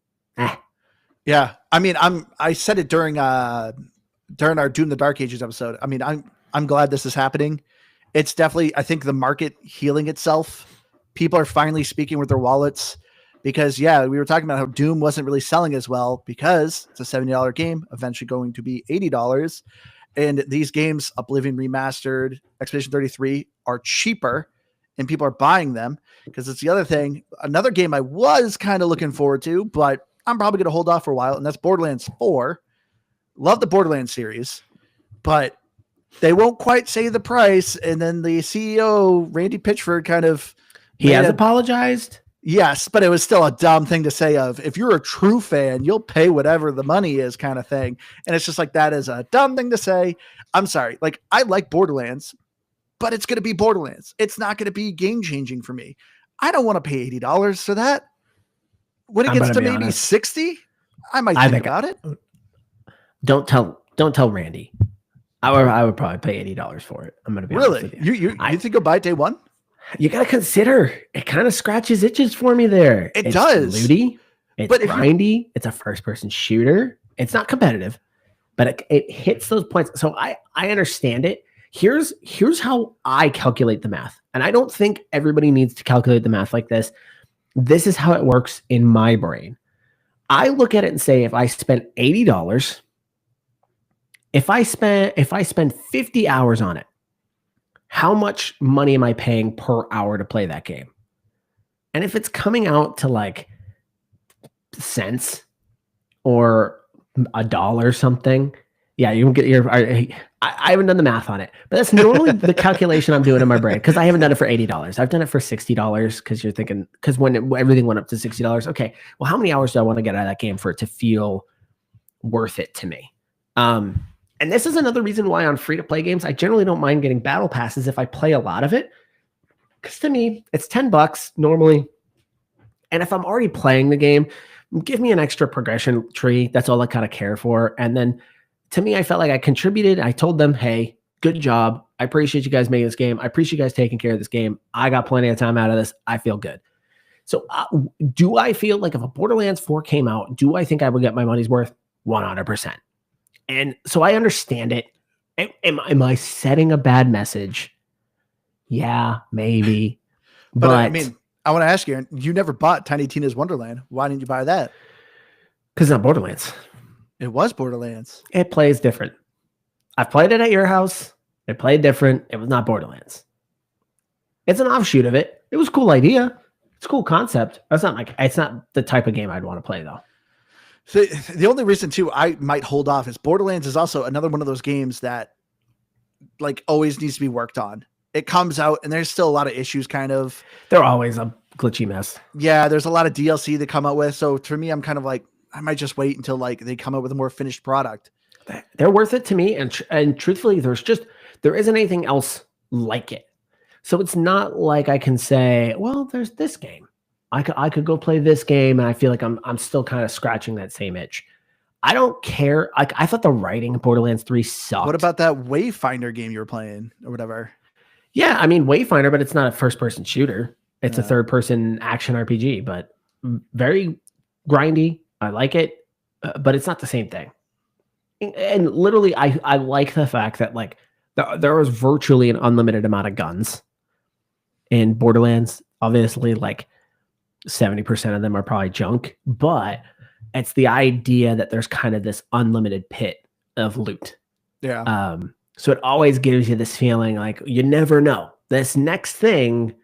Yeah, I mean, I said it during our Doom the Dark Ages episode. I mean, I'm glad this is happening. It's definitely, I think, the market healing itself. People are finally speaking with their wallets, because we were talking about how Doom wasn't really selling as well because it's a $70 game, eventually going to be $80. And these games, Oblivion Remastered, Expedition 33, are cheaper, and people are buying them because it's the other thing. Another game I was kind of looking forward to, but I'm probably going to hold off for a while, and that's Borderlands 4. Love the Borderlands series, but they won't quite say the price. And then the CEO, Randy Pitchford, he has apologized. Yes, but it was still a dumb thing to say of, if you're a true fan, you'll pay whatever the money is, kind of thing. And it's just like, that is a dumb thing to say. I'm sorry. Like, I like Borderlands, but it's going to be Borderlands. It's not going to be game changing for me. I don't want to pay $80 for that. When it gets to maybe honest, 60, I might think about it. Don't tell Randy. I would probably pay $80 for it. I'm going to be honest with you. You think you'll buy it day one? You got to consider, it kind of scratches itches for me there. It's does. Looty. It's grindy. It's a first-person shooter. It's not competitive, but it hits those points. So I understand it. Here's how I calculate the math. And I don't think everybody needs to calculate the math like this. This is how it works in my brain. I look at it and say, if I spent $80, if I spend 50 hours on it, how much money am I paying per hour to play that game? And if it's coming out to like cents or $1 or something, yeah, you don't get your. I haven't done the math on it, but that's normally the calculation I'm doing in my brain, because I haven't done it for $80. I've done it for $60, because you're thinking, because when everything went up to $60, okay, well, how many hours do I want to get out of that game for it to feel worth it to me? And this is another reason why on free-to-play games, I generally don't mind getting battle passes if I play a lot of it. Because to me, it's $10 normally. And if I'm already playing the game, give me an extra progression tree. That's all I kind of care for. And then to me, I felt like I contributed. I told them, hey, good job. I appreciate you guys making this game. I appreciate you guys taking care of this game. I got plenty of time out of this. I feel good. So do I feel like if a Borderlands 4 came out, do I think I would get my money's worth? 100%. And so I understand it. Am I setting a bad message? Yeah, maybe. But I mean, I want to ask you, you never bought Tiny Tina's Wonderland. Why didn't you buy that? Because it's not Borderlands. It was Borderlands. It plays different. I've played it at your house. It played different. It was not Borderlands. It's an offshoot of it. It was a cool idea. It's a cool concept. It's not the type of game I'd want to play, though. So the only reason too I might hold off is Borderlands is also another one of those games that like always needs to be worked on. It comes out and there's still a lot of issues, kind of. They're always a glitchy mess. Yeah, there's a lot of DLC they come out with. So for me, I'm kind of like, I might just wait until like they come out with a more finished product. They're worth it to me. And truthfully, there isn't anything else like it. So it's not like I can say, well, there's this game. I could go play this game, and I feel like I'm still kind of scratching that same itch. I don't care. Like, I thought the writing in Borderlands 3 sucked. What about that Wayfinder game you were playing or whatever? Yeah, I mean Wayfinder, but it's not a first-person shooter. It's a third-person action RPG, but very grindy. I like it, but it's not the same thing. And literally, I like the fact that like there was virtually an unlimited amount of guns in Borderlands. Obviously, like 70% of them are probably junk, but it's the idea that there's kind of this unlimited pit of loot. Yeah. So it always gives you this feeling like you never know. This next thing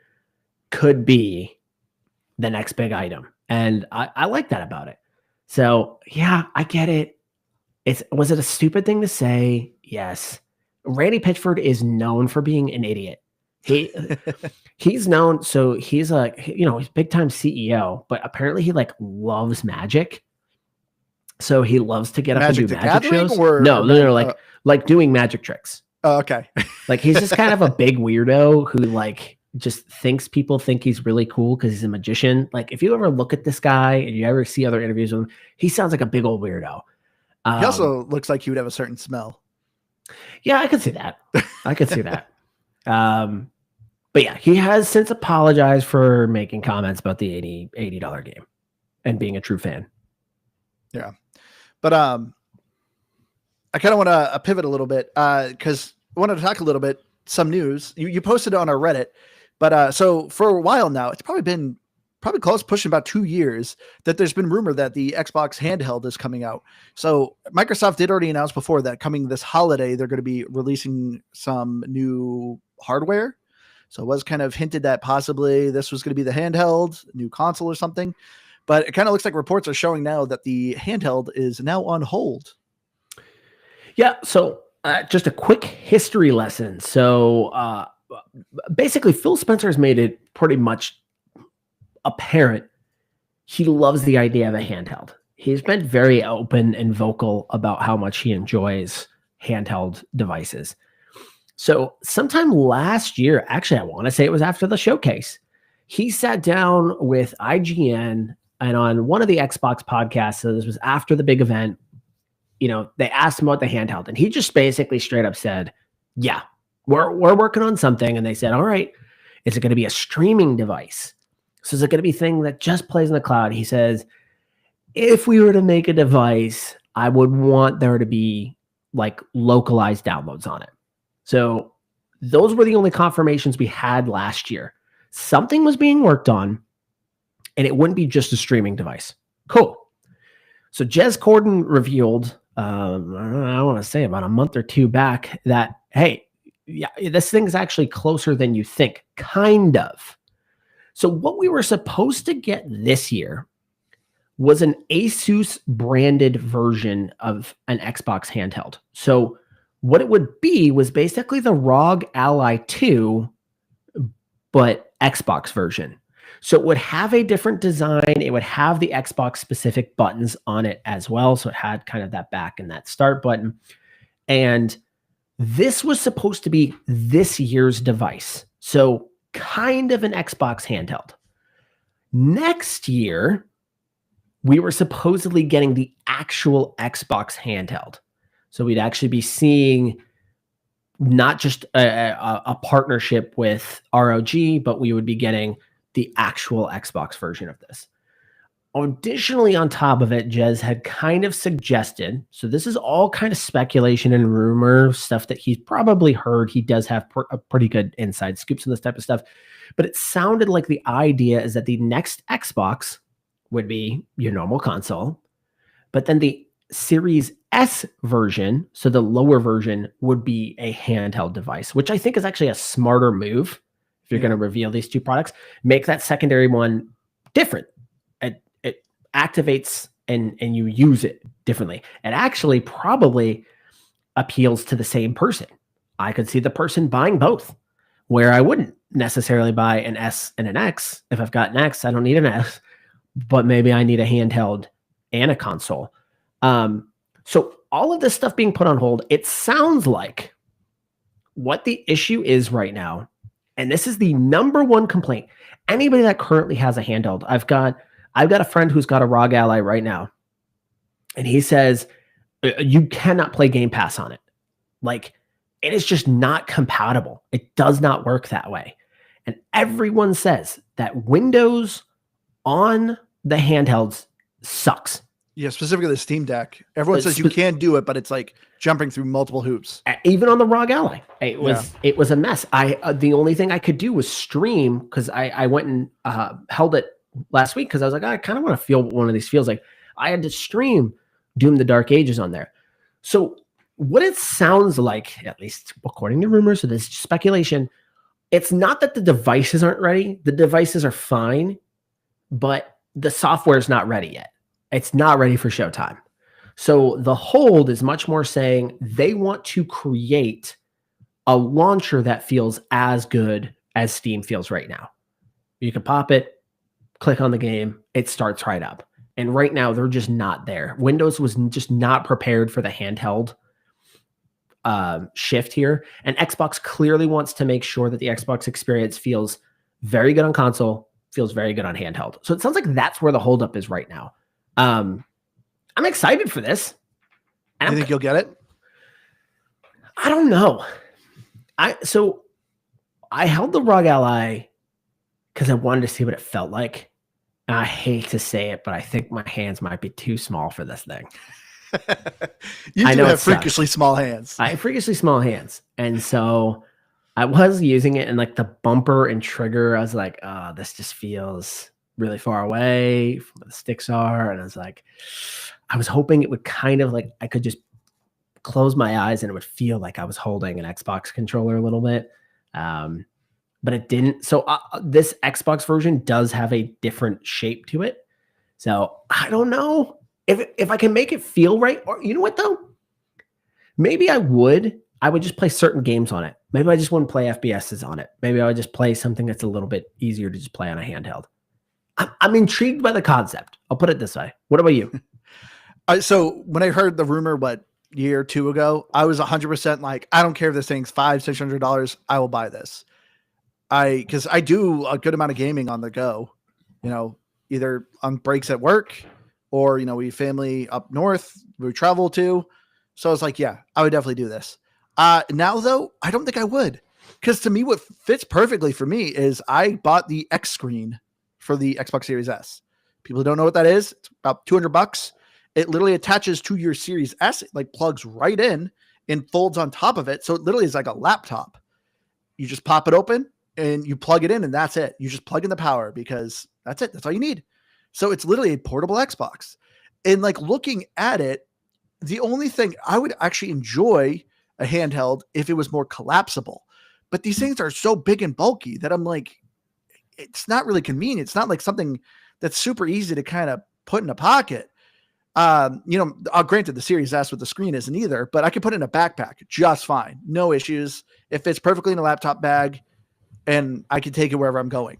could be the next big item. And I like that about it. So yeah, I get it. Was it a stupid thing to say? Yes. Randy Pitchford is known for being an idiot. He's known, so he's he's big time CEO, but apparently he like loves magic. So he loves to get up and do magic shows. No, like doing magic tricks. Oh, okay. Like he's just kind of a big weirdo who like just thinks people think he's really cool because he's a magician. Like if you ever look at this guy and you ever see other interviews with him, he sounds like a big old weirdo. He also looks like he would have a certain smell. Yeah, I could see that. But yeah, he has since apologized for making comments about the $80 game and being a true fan. Yeah. But I kind of want to pivot a little bit because I wanted to talk a little bit, some news. You posted it on our Reddit, but so for a while now, it's probably close, pushing about 2 years, that there's been rumor that the Xbox handheld is coming out. So Microsoft did already announce before that coming this holiday, they're going to be releasing some new hardware. So it was kind of hinted that possibly this was going to be the handheld, new console or something. But it kind of looks like reports are showing now that the handheld is now on hold. Yeah. So just a quick history lesson. So basically, Phil Spencer has made it pretty much apparent he loves the idea of a handheld. He's been very open and vocal about how much he enjoys handheld devices. So sometime last year, actually, I want to say it was after the showcase, he sat down with IGN and on one of the Xbox podcasts, so this was after the big event, they asked him about the handheld, and he just basically straight up said, yeah, we're working on something. And they said, all right, is it going to be a streaming device? So is it going to be a thing that just plays in the cloud? He says, if we were to make a device, I would want there to be like localized downloads on it. So those were the only confirmations we had last year. Something was being worked on, and it wouldn't be just a streaming device. Cool. So Jez Corden revealed, I want to say about a month or two back, that, hey, yeah, this thing's actually closer than you think, kind of. So what we were supposed to get this year was an Asus branded version of an Xbox handheld. So what it would be was basically the ROG Ally 2, but Xbox version. So it would have a different design. It would have the Xbox specific buttons on it as well. So it had kind of that back and that start button. And this was supposed to be this year's device. So kind of an Xbox handheld. Next year, we were supposedly getting the actual Xbox handheld. So we'd actually be seeing not just a partnership with ROG, but we would be getting the actual Xbox version of this. Additionally, on top of it, Jez had kind of suggested, so this is all kind of speculation and rumor stuff that he's probably heard. He does have a pretty good inside scoops on this type of stuff, but it sounded like the idea is that the next Xbox would be your normal console, but then the Series S version, so the lower version, would be a handheld device, which I think is actually a smarter move. If you're going to reveal these two products, make that secondary one different. It activates and you use it differently. It actually probably appeals to the same person. I could see the person buying both, where I wouldn't necessarily buy an S and an X. If I've got an X, I don't need an S, but maybe I need a handheld and a console. So all of this stuff being put on hold, it sounds like what the issue is right now, and this is the number one complaint. Anybody that currently has a handheld, I've got a friend who's got a ROG Ally right now, And he says, you cannot play Game Pass on it. Like, it is just not compatible. It does not work that way. And everyone says that Windows on the handhelds sucks. Yeah, specifically the Steam Deck. Everyone says you can do it, but it's like jumping through multiple hoops. Even on the ROG Ally, it was a mess. The only thing I could do was stream, because I went and held it last week because I was like, I kind of want to feel what one of these feels like. I had to stream Doom: The Dark Ages on there. So what it sounds like, at least according to rumors, so this is speculation, it's not that the devices aren't ready. The devices are fine, but the software is not ready yet. It's not ready for showtime. So the hold is much more saying they want to create a launcher that feels as good as Steam feels right now. You can pop it, click on the game, it starts right up. And right now, they're just not there. Windows was just not prepared for the handheld shift here. And Xbox clearly wants to make sure that the Xbox experience feels very good on console, feels very good on handheld. So it sounds like that's where the holdup is right now. I'm excited for this. Do you think you'll get it? I don't know. I held the ROG Ally because I wanted to see what it felt like. And I hate to say it, but I think my hands might be too small for this thing. You do have freakishly small hands. I have freakishly small hands. And so I was using it, and like the bumper and trigger, I was like, oh, this just feels really far away from where the sticks are. And I was like, I was hoping it would kind of like, I could just close my eyes and it would feel like I was holding an Xbox controller a little bit. But it didn't. So this Xbox version does have a different shape to it. So I don't know if I can make it feel right. Or you know what though? Maybe I would just play certain games on it. Maybe I just wouldn't play FPSs on it. Maybe I would just play something that's a little bit easier to just play on a handheld. I'm intrigued by the concept. I'll put it this way. What about you? So when I heard the rumor, year or two ago, I was 100% like, I don't care if this thing's $500-$600. I will buy this. Because I do a good amount of gaming on the go, either on breaks at work or, we family up north we travel to. So I was like, yeah, I would definitely do this. Now though, I don't think I would, because to me, what fits perfectly for me is I bought the X screen for the Xbox Series S. People who don't know what that is, it's about $200. It literally attaches to your Series S. It like plugs right in and folds on top of it. So it literally is like a laptop. You just pop it open and you plug it in, and that's it. You just plug in the power, because that's it. That's all you need. So it's literally a portable Xbox. And like looking at it, the only thing I would actually enjoy a handheld if it was more collapsible. But these things are so big and bulky that I'm like, it's not really convenient. It's not like something that's super easy to kind of put in a pocket. Granted, the Series S with the screen isn't either, but I could put it in a backpack just fine. No issues. It fits perfectly in a laptop bag, and I can take it wherever I'm going.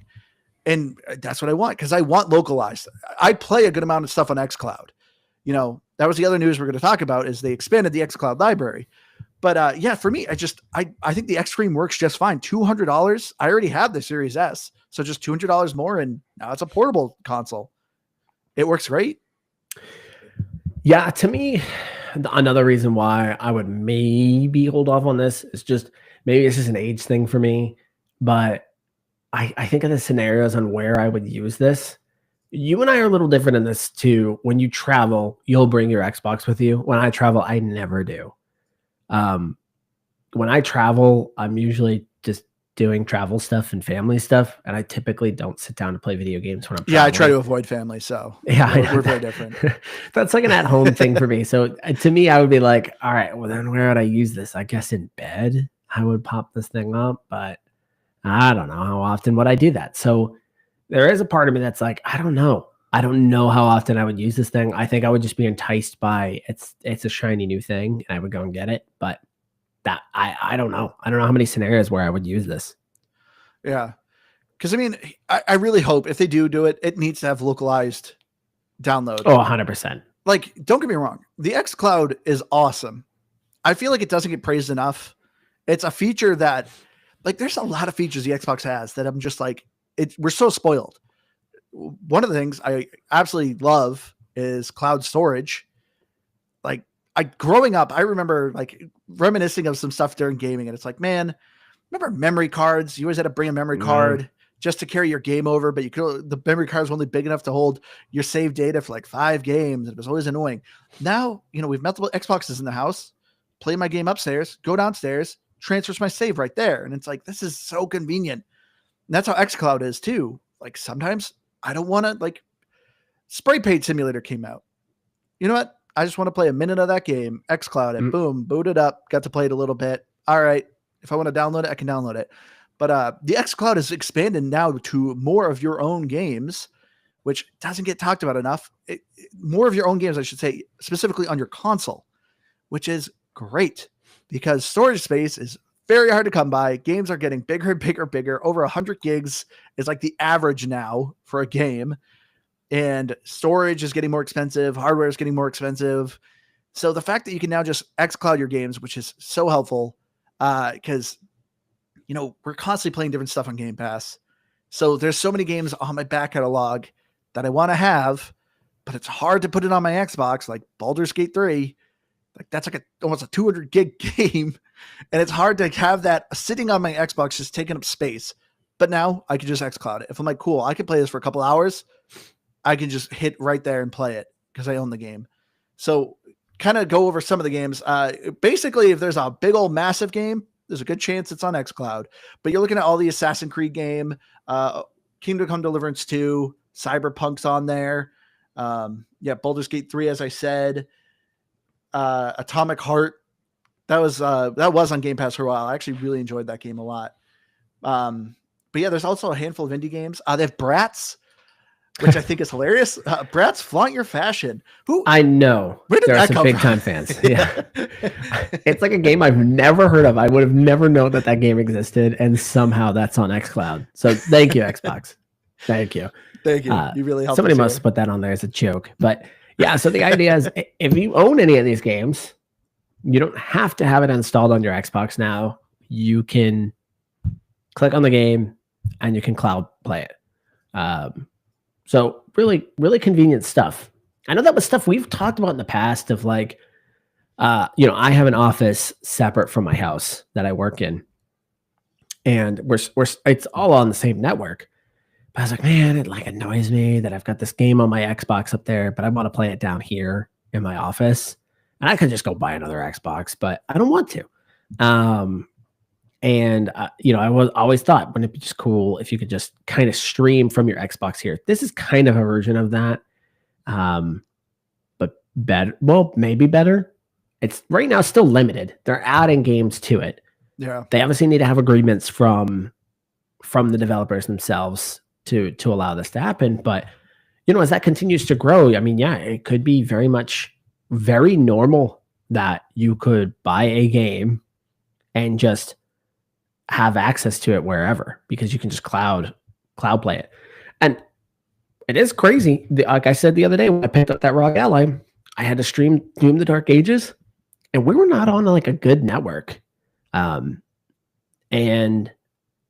And that's what I want, because I want localized. I play a good amount of stuff on xCloud. That was the other news we're going to talk about, is they expanded the xCloud library. But for me, I think the X screen works just fine. $200. I already have the Series S, so just $200 more, and now it's a portable console. It works great. Yeah, to me, another reason why I would maybe hold off on this is just maybe it's just an age thing for me. But I think of the scenarios on where I would use this. You and I are a little different in this too. When you travel, you'll bring your Xbox with you. When I travel, I never do. When I travel, I'm usually just doing travel stuff and family stuff, and I typically don't sit down to play video games when I'm traveling. Yeah, I try to avoid family, so we're very different. That's like an at-home thing for me. So to me, I would be like, all right, well then where would I use this? I guess in bed I would pop this thing up, but I don't know how often would I do that. So there is a part of me that's like, I don't know. I don't know how often I would use this thing. I think I would just be enticed by it's a shiny new thing, and I would go and get it. But that I don't know. I don't know how many scenarios where I would use this. Yeah. Because I really hope if they do it, it needs to have localized download. Oh, 100%. Like, don't get me wrong. The xCloud is awesome. I feel like it doesn't get praised enough. It's a feature that, like, there's a lot of features the Xbox has that I'm just like, we're so spoiled. One of the things I absolutely love is cloud storage. growing up, I remember like reminiscing of some stuff during gaming, and it's like, man, remember memory cards? You always had to bring a memory card just to carry your game over, but the memory card was only big enough to hold your save data for like 5 games. It was always annoying. Now, we've multiple Xboxes in the house, play my game upstairs, go downstairs, transfers my save right there. And it's like, this is so convenient. And that's how xCloud is too. Like sometimes I don't want to, like, Spray Paint Simulator came out. You know what? I just want to play a minute of that game, xCloud it, boom, boot it up, got to play it a little bit. All right. If I want to download it, I can download it. But the xCloud is expanded now to more of your own games, which doesn't get talked about enough. More of your own games, I should say, specifically on your console, which is great because storage space is very hard to come by. Games are getting bigger and bigger and bigger. Over 100 gigs is like the average now for a game. And storage is getting more expensive. Hardware is getting more expensive. So the fact that you can now just xCloud your games, which is so helpful because we're constantly playing different stuff on Game Pass. So there's so many games on my back catalog that I want to have, but it's hard to put it on my Xbox, like Baldur's Gate 3. Like that's like almost a 200 gig game. And it's hard to have that sitting on my Xbox just taking up space. But now I can just xCloud it. If I'm like, cool, I can play this for a couple hours, I can just hit right there and play it because I own the game. So kind of go over some of the games. Basically, if there's a big old massive game, there's a good chance it's on xCloud. But you're looking at all the Assassin's Creed game, Kingdom Come Deliverance 2, Cyberpunk's on there. Baldur's Gate 3, as I said. Atomic Heart. That was on Game Pass for a while. I actually really enjoyed that game a lot. But yeah, there's also a handful of indie games. They have Bratz, which I think is hilarious. Bratz, flaunt your fashion. I know. Where did there that are some come big from? time fans. Yeah. It's like a game I've never heard of. I would have never known that game existed, and somehow that's on xCloud. So thank you, Xbox. Thank you. Thank you. You really helped. Somebody must put that on there as a joke. But yeah, so the idea is if you own any of these games, you don't have to have it installed on your Xbox now. You can click on the game and you can cloud play it. So really, really convenient stuff. I know that was stuff we've talked about in the past of like, I have an office separate from my house that I work in, and it's all on the same network. But I was like, man, it like annoys me that I've got this game on my Xbox up there, but I want to play it down here in my office, and I could just go buy another Xbox, but I don't want to. I was always thought, wouldn't it be just cool if you could just kind of stream from your Xbox here? This is kind of a version of that. But better, well, maybe better. It's right now still limited. They're adding games to it. Yeah. They obviously need to have agreements from the developers themselves to allow this to happen. But, as that continues to grow, I mean, yeah, it could be very normal that you could buy a game and just have access to it wherever, because you can just cloud play it. And it is crazy. Like I said the other day when I picked up that ROG Ally, I had to stream Doom the Dark Ages, and we were not on like a good network. And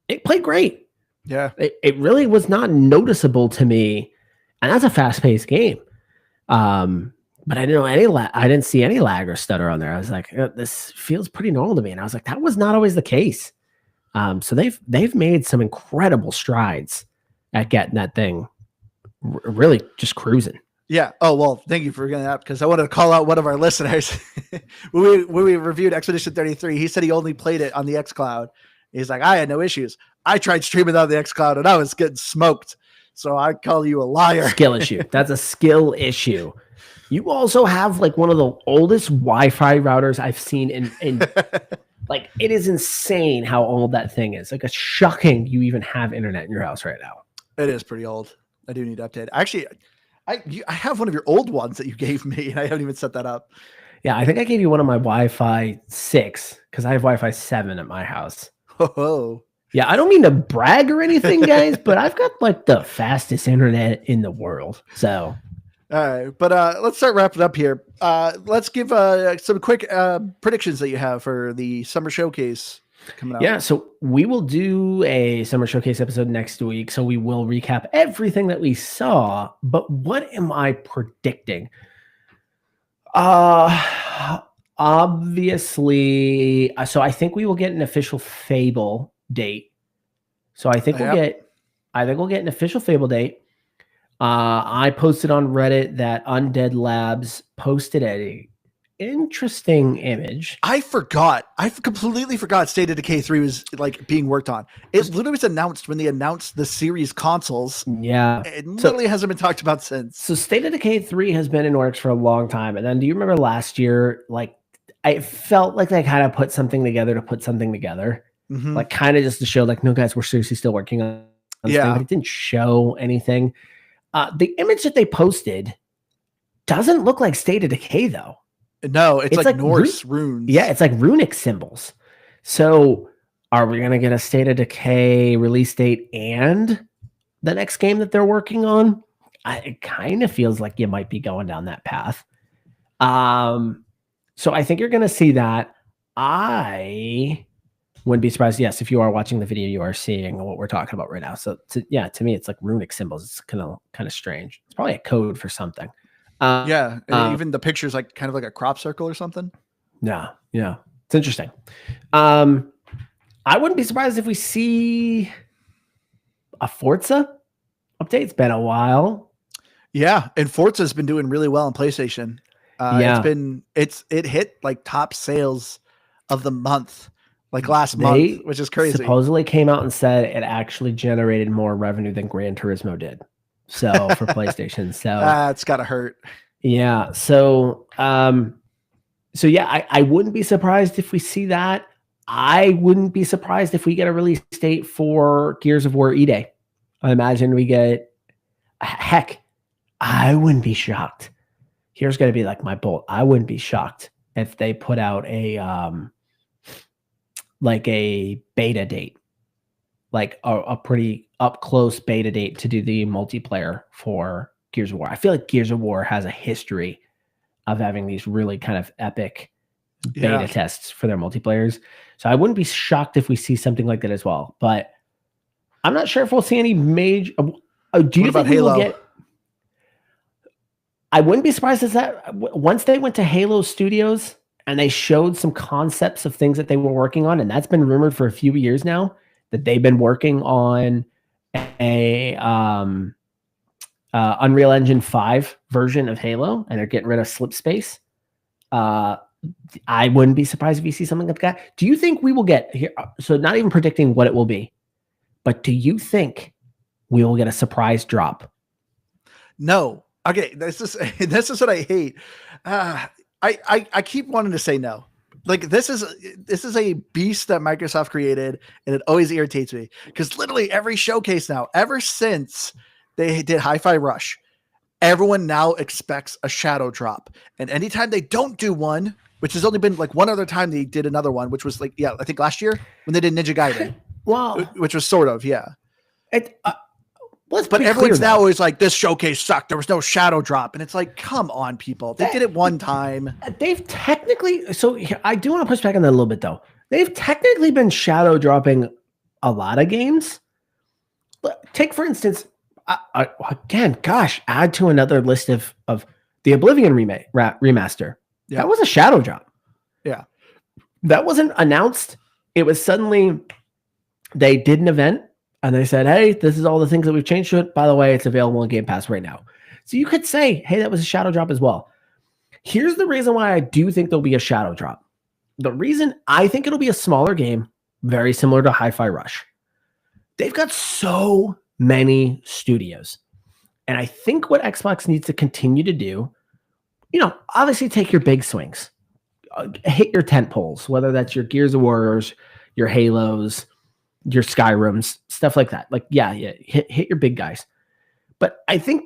it played great. Yeah. It really was not noticeable to me. And that's a fast-paced game. But I didn't know I didn't see any lag or stutter on there. I was like, this feels pretty normal to me. And I was like, that was not always the case. So they've made some incredible strides at getting that thing really just cruising. Yeah. Oh, well, thank you for getting that, because I wanted to call out one of our listeners. when we reviewed Expedition 33, he said he only played it on the xCloud. He's like, I had no issues. I tried streaming on the xCloud and I was getting smoked. So I call you a liar. Skill issue. That's a skill issue. You also have like one of the oldest Wi-Fi routers I've seen in like, it is insane how old that thing is. Like, it's shocking you even have internet in your house right now. It is pretty old. I do need to update. Actually, I have one of your old ones that you gave me, and I haven't even set that up. Yeah, I think I gave you one of my Wi-Fi 6 because I have Wi-Fi 7 at my house. Oh. Yeah, I don't mean to brag or anything, guys, but I've got like the fastest internet in the world. So, all right, but let's start wrapping up here. Let's give some quick predictions that you have for the summer showcase coming out. Yeah, so we will do a summer showcase episode next week. So we will recap everything that we saw. But what am I predicting? Obviously, so I think we will get an official Fable date. So I think we'll get an official Fable date. I posted on Reddit that Undead Labs posted a interesting image. I completely forgot State of Decay 3 was like being worked on. It literally was announced when they announced the series consoles. Yeah. It literally hasn't been talked about since. So State of Decay 3 has been in works for a long time. And then do you remember last year, like I felt like they kind of put something together to put something together. Mm-hmm. Like kind of just to show like, no guys, we're seriously still working on this thing, but it didn't show anything. The image that they posted doesn't look like State of Decay though. No, it's like Norse runes. Yeah, it's like runic symbols. So are we going to get a State of Decay release date and the next game that they're working on? It kind of feels like you might be going down that path. So I think you're going to see that. I wouldn't be surprised. Yes, if you are watching the video, you are seeing what we're talking about right now. So to me, it's like runic symbols. It's kind of strange. It's probably a code for something. And even the picture's like kind of like a crop circle or something. Yeah, it's interesting. I wouldn't be surprised if we see a Forza update. It's been a while. Yeah, and Forza's been doing really well on PlayStation. It hit like top sales of the month, like last month, which is crazy. Supposedly came out and said it actually generated more revenue than Gran Turismo did. So for PlayStation, so it's gotta hurt. Yeah. So yeah, I wouldn't be surprised if we see that. I wouldn't be surprised if we get a release date for Gears of War E-Day. I imagine we get. Heck, I wouldn't be shocked. Here's gonna be like my bolt. I wouldn't be shocked if they put out a like a beta date, like a pretty up close beta date to do the multiplayer for Gears of War. I feel like Gears of War has a history of having these really kind of epic beta tests for their multiplayers. So I wouldn't be shocked if we see something like that as well. But I'm not sure if we'll see any major. Do you think we will get? I wouldn't be surprised if that once they went to Halo Studios and they showed some concepts of things that they were working on, and that's been rumored for a few years now that they've been working on a Unreal Engine 5 version of Halo, and they're getting rid of slip space. I wouldn't be surprised if you see something like that. Do you think we will get here? So not even predicting what it will be, but do you think we will get a surprise drop? No. Okay, this is what I hate. I keep wanting to say no. Like this is a beast that Microsoft created, and it always irritates me because literally every showcase now, ever since they did Hi-Fi Rush, everyone now expects a shadow drop. And anytime they don't do one, which has only been like one other time they did another one, which was like, I think last year when they did Ninja Gaiden. Wow. Which was sort of, yeah. But everyone's now always like, this showcase sucked. There was no shadow drop. And it's like, come on, people. They did it one time. They've technically, so I do want to push back on that a little bit though. They've technically been shadow dropping a lot of games. Take for instance, again, gosh, add to another list of the Oblivion remaster. Yeah. That was a shadow drop. Yeah. That wasn't announced. It was suddenly, they did an event and they said, hey, this is all the things that we've changed to it. By the way, it's available on Game Pass right now. So you could say, hey, that was a shadow drop as well. Here's the reason why I do think there'll be a shadow drop. The reason I think it'll be a smaller game, very similar to Hi-Fi Rush. They've got so many studios. And I think what Xbox needs to continue to do, obviously take your big swings, hit your tent poles, whether that's your Gears of Wars, your Halos, your Skyrims, stuff like that. Like, hit your big guys. But I think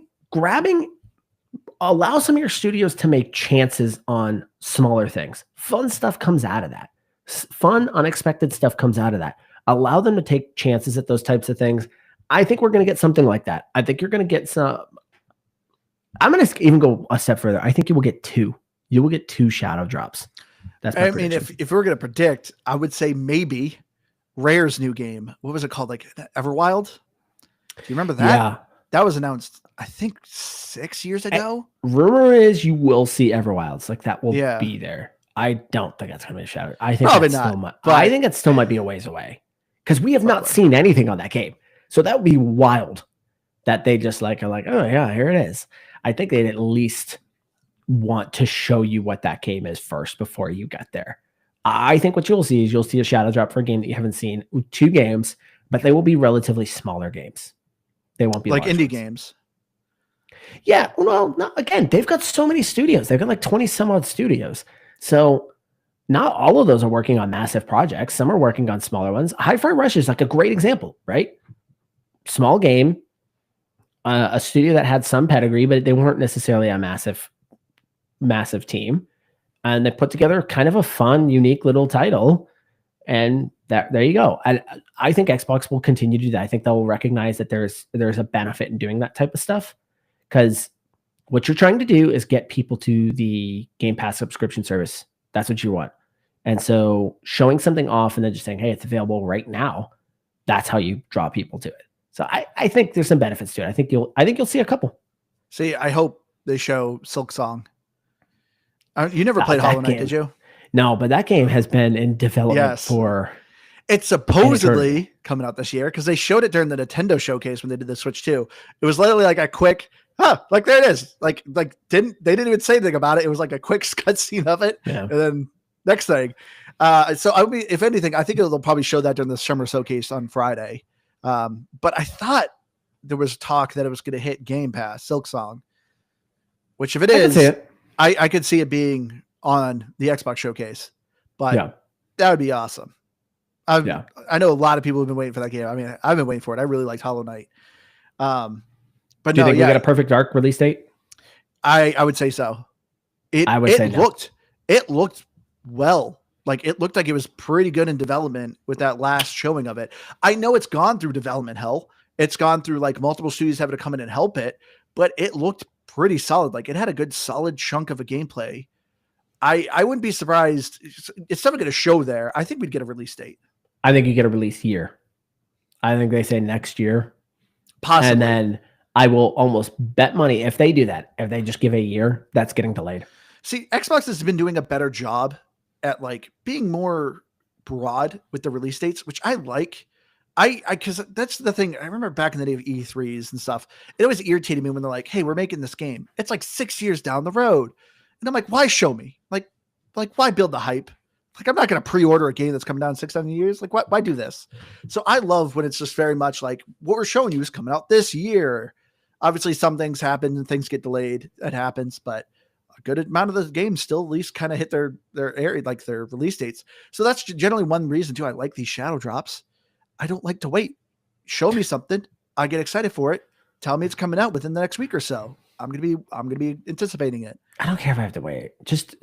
allow some of your studios to make chances on smaller things. Fun stuff comes out of that. Fun, unexpected stuff comes out of that. Allow them to take chances at those types of things. I think we're going to get something like that. I think you're going to get some. I'm going to even go a step further. I think you will get two. You will get 2 shadow drops. That's my prediction. If we were going to predict, I would say maybe Rare's new game. What was it called? Like Everwild? Do you remember that? Yeah. That was announced I think 6 years ago. Rumor is you will see Everwilds. Like that will Yeah. be there. I don't think that's going to be a shadow. I think Probably that's not, still but I think it still might be a ways away because we have not Probably. seen anything on that game. So that would be wild that they just like are like, oh yeah, here it is. I think they'd at least want to show you what that game is first before you get there. I think what you'll see is you'll see a shadow drop for a game that you haven't seen. 2 games, but they will be relatively smaller games. They won't be like large indie ones. games. Yeah, well, no, again, they've got so many studios. They've got like 20 some odd studios. So not all of those are working on massive projects. Some are working on smaller ones. Hi-Fi Rush is like a great example, right? Small game, a studio that had some pedigree, but they weren't necessarily a massive team. And they put together kind of a fun, unique little title. And there you go. I think Xbox will continue to do that. I think they'll recognize that there's a benefit in doing that type of stuff. Because what you're trying to do is get people to the Game Pass subscription service. That's what you want. And so showing something off and then just saying, hey, it's available right now, that's how you draw people to it. So I think there's some benefits to it. I think you'll see a couple. See, I hope they show Silk Song. You never played Hollow Knight, did you? No, but that game has been in development for... It's supposedly coming out this year because they showed it during the Nintendo showcase when they did the Switch 2. It was literally like a quick, like there it is. Like they didn't even say anything about it. It was like a quick cutscene of it. Yeah. And then next thing. So I would be, if anything, I think they'll probably show that during the summer showcase on Friday. But I thought there was talk that it was going to hit Game Pass, Silk Song, which if it is, I could see it being on the Xbox showcase, but that would be awesome. I know a lot of people have been waiting for that game. I mean, I've been waiting for it. I really liked Hollow Knight. But do you think we got a Perfect Dark release date? I would say so. It looked well. Like it looked like it was pretty good in development with that last showing of it. I know it's gone through development hell. It's gone through like multiple studios having to come in and help it, but it looked pretty solid. Like it had a good solid chunk of a gameplay. I wouldn't be surprised. It's never going to show there. I think we'd get a release date. I think you get a release year. I think they say next year. Possibly. And then I will almost bet money if they do that, if they just give a year, that's getting delayed. See, Xbox has been doing a better job at like being more broad with the release dates, which I like. Because that's the thing. I remember back in the day of E3s and stuff, it always irritated me when they're like, hey, we're making this game. It's like 6 years down the road. And I'm like, why show me? Like why build the hype? Like, I'm not going to pre-order a game that's coming down in 6-7 years. Like, why do this? So I love when it's just very much like what we're showing you is coming out this year. Obviously, some things happen and things get delayed. That happens, but a good amount of the games still at least kind of hit their area, like their release dates. So that's generally one reason too. I like these shadow drops. I don't like to wait. Show me something. I get excited for it. Tell me it's coming out within the next week or so. I'm gonna be anticipating it. I don't care if I have to wait. Just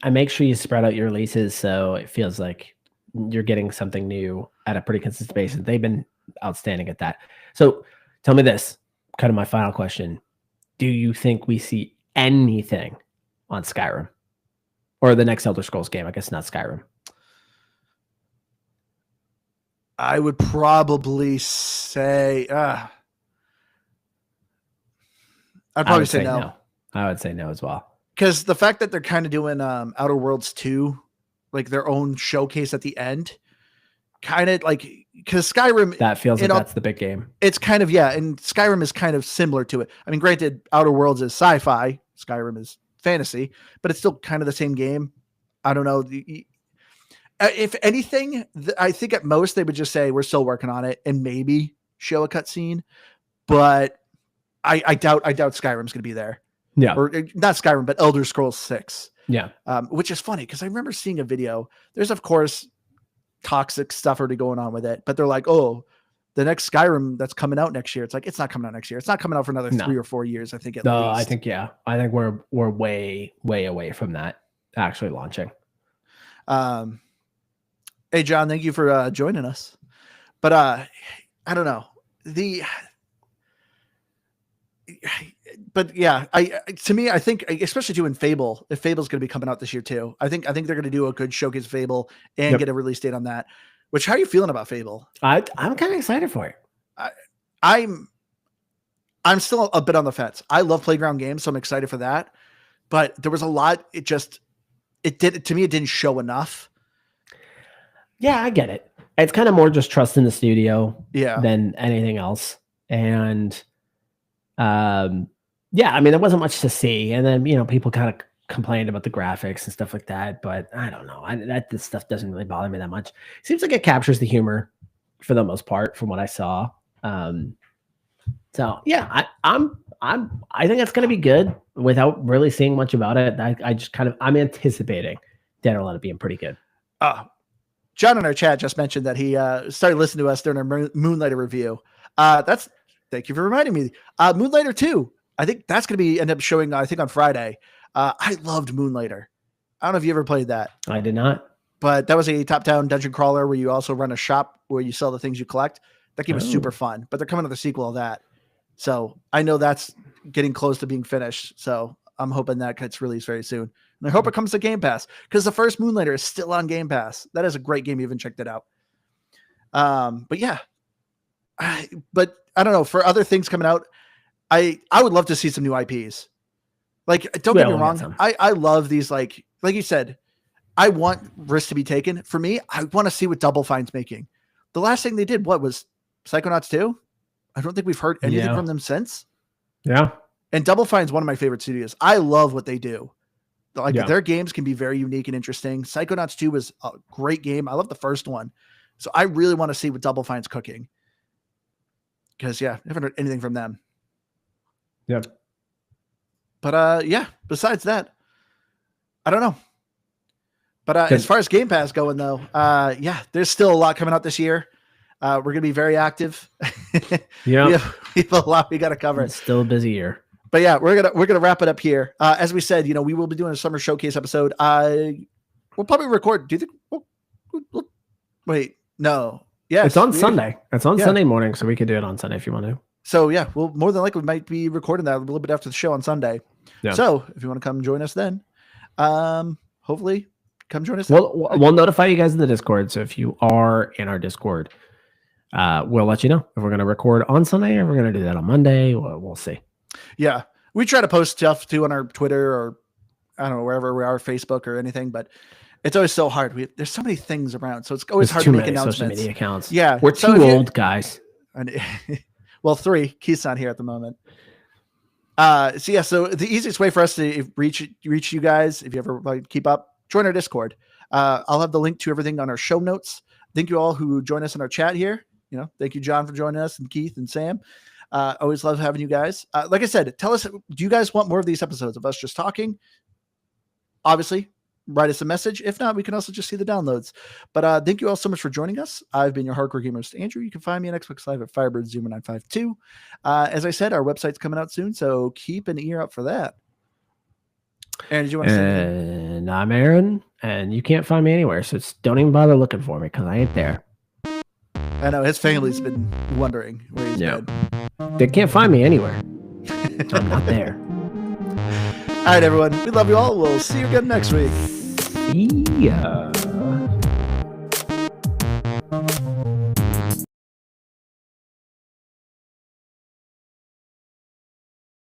I make sure you spread out your releases so it feels like you're getting something new at a pretty consistent basis. They've been outstanding at that. So tell me this, kind of my final question. Do you think we see anything on Skyrim or the next Elder Scrolls game? I guess not Skyrim. I would probably say I'd probably say no. I would say no as well. Because the fact that they're kind of doing Outer Worlds 2, like their own showcase at the end, kind of like, because Skyrim... That feels like that's the big game. It's kind of, and Skyrim is kind of similar to it. I mean, granted, Outer Worlds is sci-fi, Skyrim is fantasy, but it's still kind of the same game. I don't know. If anything, I think at most they would just say, we're still working on it, and maybe show a cutscene, but... I doubt Skyrim's going to be there. Yeah. Or not Skyrim, but Elder Scrolls 6. Yeah. Which is funny because I remember seeing a video. There's, of course, toxic stuff already going on with it, but they're like, oh, the next Skyrim that's coming out next year. It's like, it's not coming out next year. It's not coming out for another 3 or 4 years, I think. At least. I think we're way, way away from that actually launching. Hey, John, thank you for joining us. But I don't know. But yeah, to me, I think, especially too in Fable, if Fable's going to be coming out this year too, I think they're going to do a good showcase Fable and get a release date on that. Which, how are you feeling about Fable? I'm kind of excited for it. I'm I'm still a bit on the fence. I love playground games, so I'm excited for that. But there was a lot. It didn't show enough. Yeah, I get it. It's kind of more just trust in the studio Yeah. than anything else. And yeah, I mean, there wasn't much to see. And then, people kind of complained about the graphics and stuff like that. But I don't know. This stuff doesn't really bother me that much. Seems like it captures the humor for the most part from what I saw. So yeah, I think it's going to be good without really seeing much about it. I'm anticipating Dead or Alive being pretty good. John in our chat just mentioned that he started listening to us during our Moonlighter review. Thank you for reminding me. Moonlighter 2, I think that's going to end up showing, I think, on Friday. I loved Moonlighter. I don't know if you ever played that. I did not. But that was a top-down dungeon crawler where you also run a shop where you sell the things you collect. That game was super fun, but they're coming to the sequel of that. So I know that's getting close to being finished. So I'm hoping that gets released very soon. And I hope it comes to Game Pass because the first Moonlighter is still on Game Pass. That is a great game. You haven't checked it out. But yeah, but I don't know, for other things coming out, I would love to see some new IPs. Like, don't get me wrong. I love these, like you said, I want risks to be taken. For me, I want to see what Double Fine's making. The last thing they did, what was Psychonauts 2? I don't think we've heard anything from them since. Yeah. And Double Fine's one of my favorite studios. I love what they do. Like their games can be very unique and interesting. Psychonauts 2 was a great game. I love the first one. So I really want to see what Double Fine's cooking. Because I haven't heard anything from them. Yep. But besides that, I don't know. But as far as Game Pass going though, there's still a lot coming out this year. We're going to be very active. Yeah. we have a lot we got to cover. It's still a busy year. But yeah, we're gonna wrap it up here. As we said, we will be doing a summer showcase episode. We'll probably record. Do you think? We'll wait, no. Yes, it's on Sunday. It's on Sunday morning, so we could do it on Sunday if you want to. So yeah, we'll more than likely might be recording that a little bit after the show on Sunday. Yeah. So if you want to come join us then, hopefully come join us. We'll notify you guys in the Discord. So if you are in our Discord, we'll let you know if we're going to record on Sunday or we're going to do that on Monday. We'll see. Yeah, we try to post stuff too on our Twitter or I don't know, wherever we are, Facebook or anything, but it's always so hard. There's so many things around, so it's always hard to make announcements. Social media accounts. Yeah, we're too old, guys. Well, 3. Keith's not here at the moment. So the easiest way for us to reach you guys, if you ever keep up, join our Discord. I'll have the link to everything on our show notes. Thank you all who join us in our chat here. Thank you, John, for joining us, and Keith and Sam. Always love having you guys. Like I said, tell us, do you guys want more of these episodes of us just talking? Obviously, write us a message. If not, we can also just see the downloads. But thank you all so much for joining us. I've been your hardcore gamer, Andrew. You can find me on Xbox Live at Firebird0952. As I said, our website's coming out soon, so keep an ear out for that. Aaron, did you want to say anything? And I'm Aaron, and you can't find me anywhere, so don't even bother looking for me because I ain't there. I know his family's been wondering where he's been. They can't find me anywhere. I'm not there. All right, everyone. We love you all. We'll see you again next week. See ya.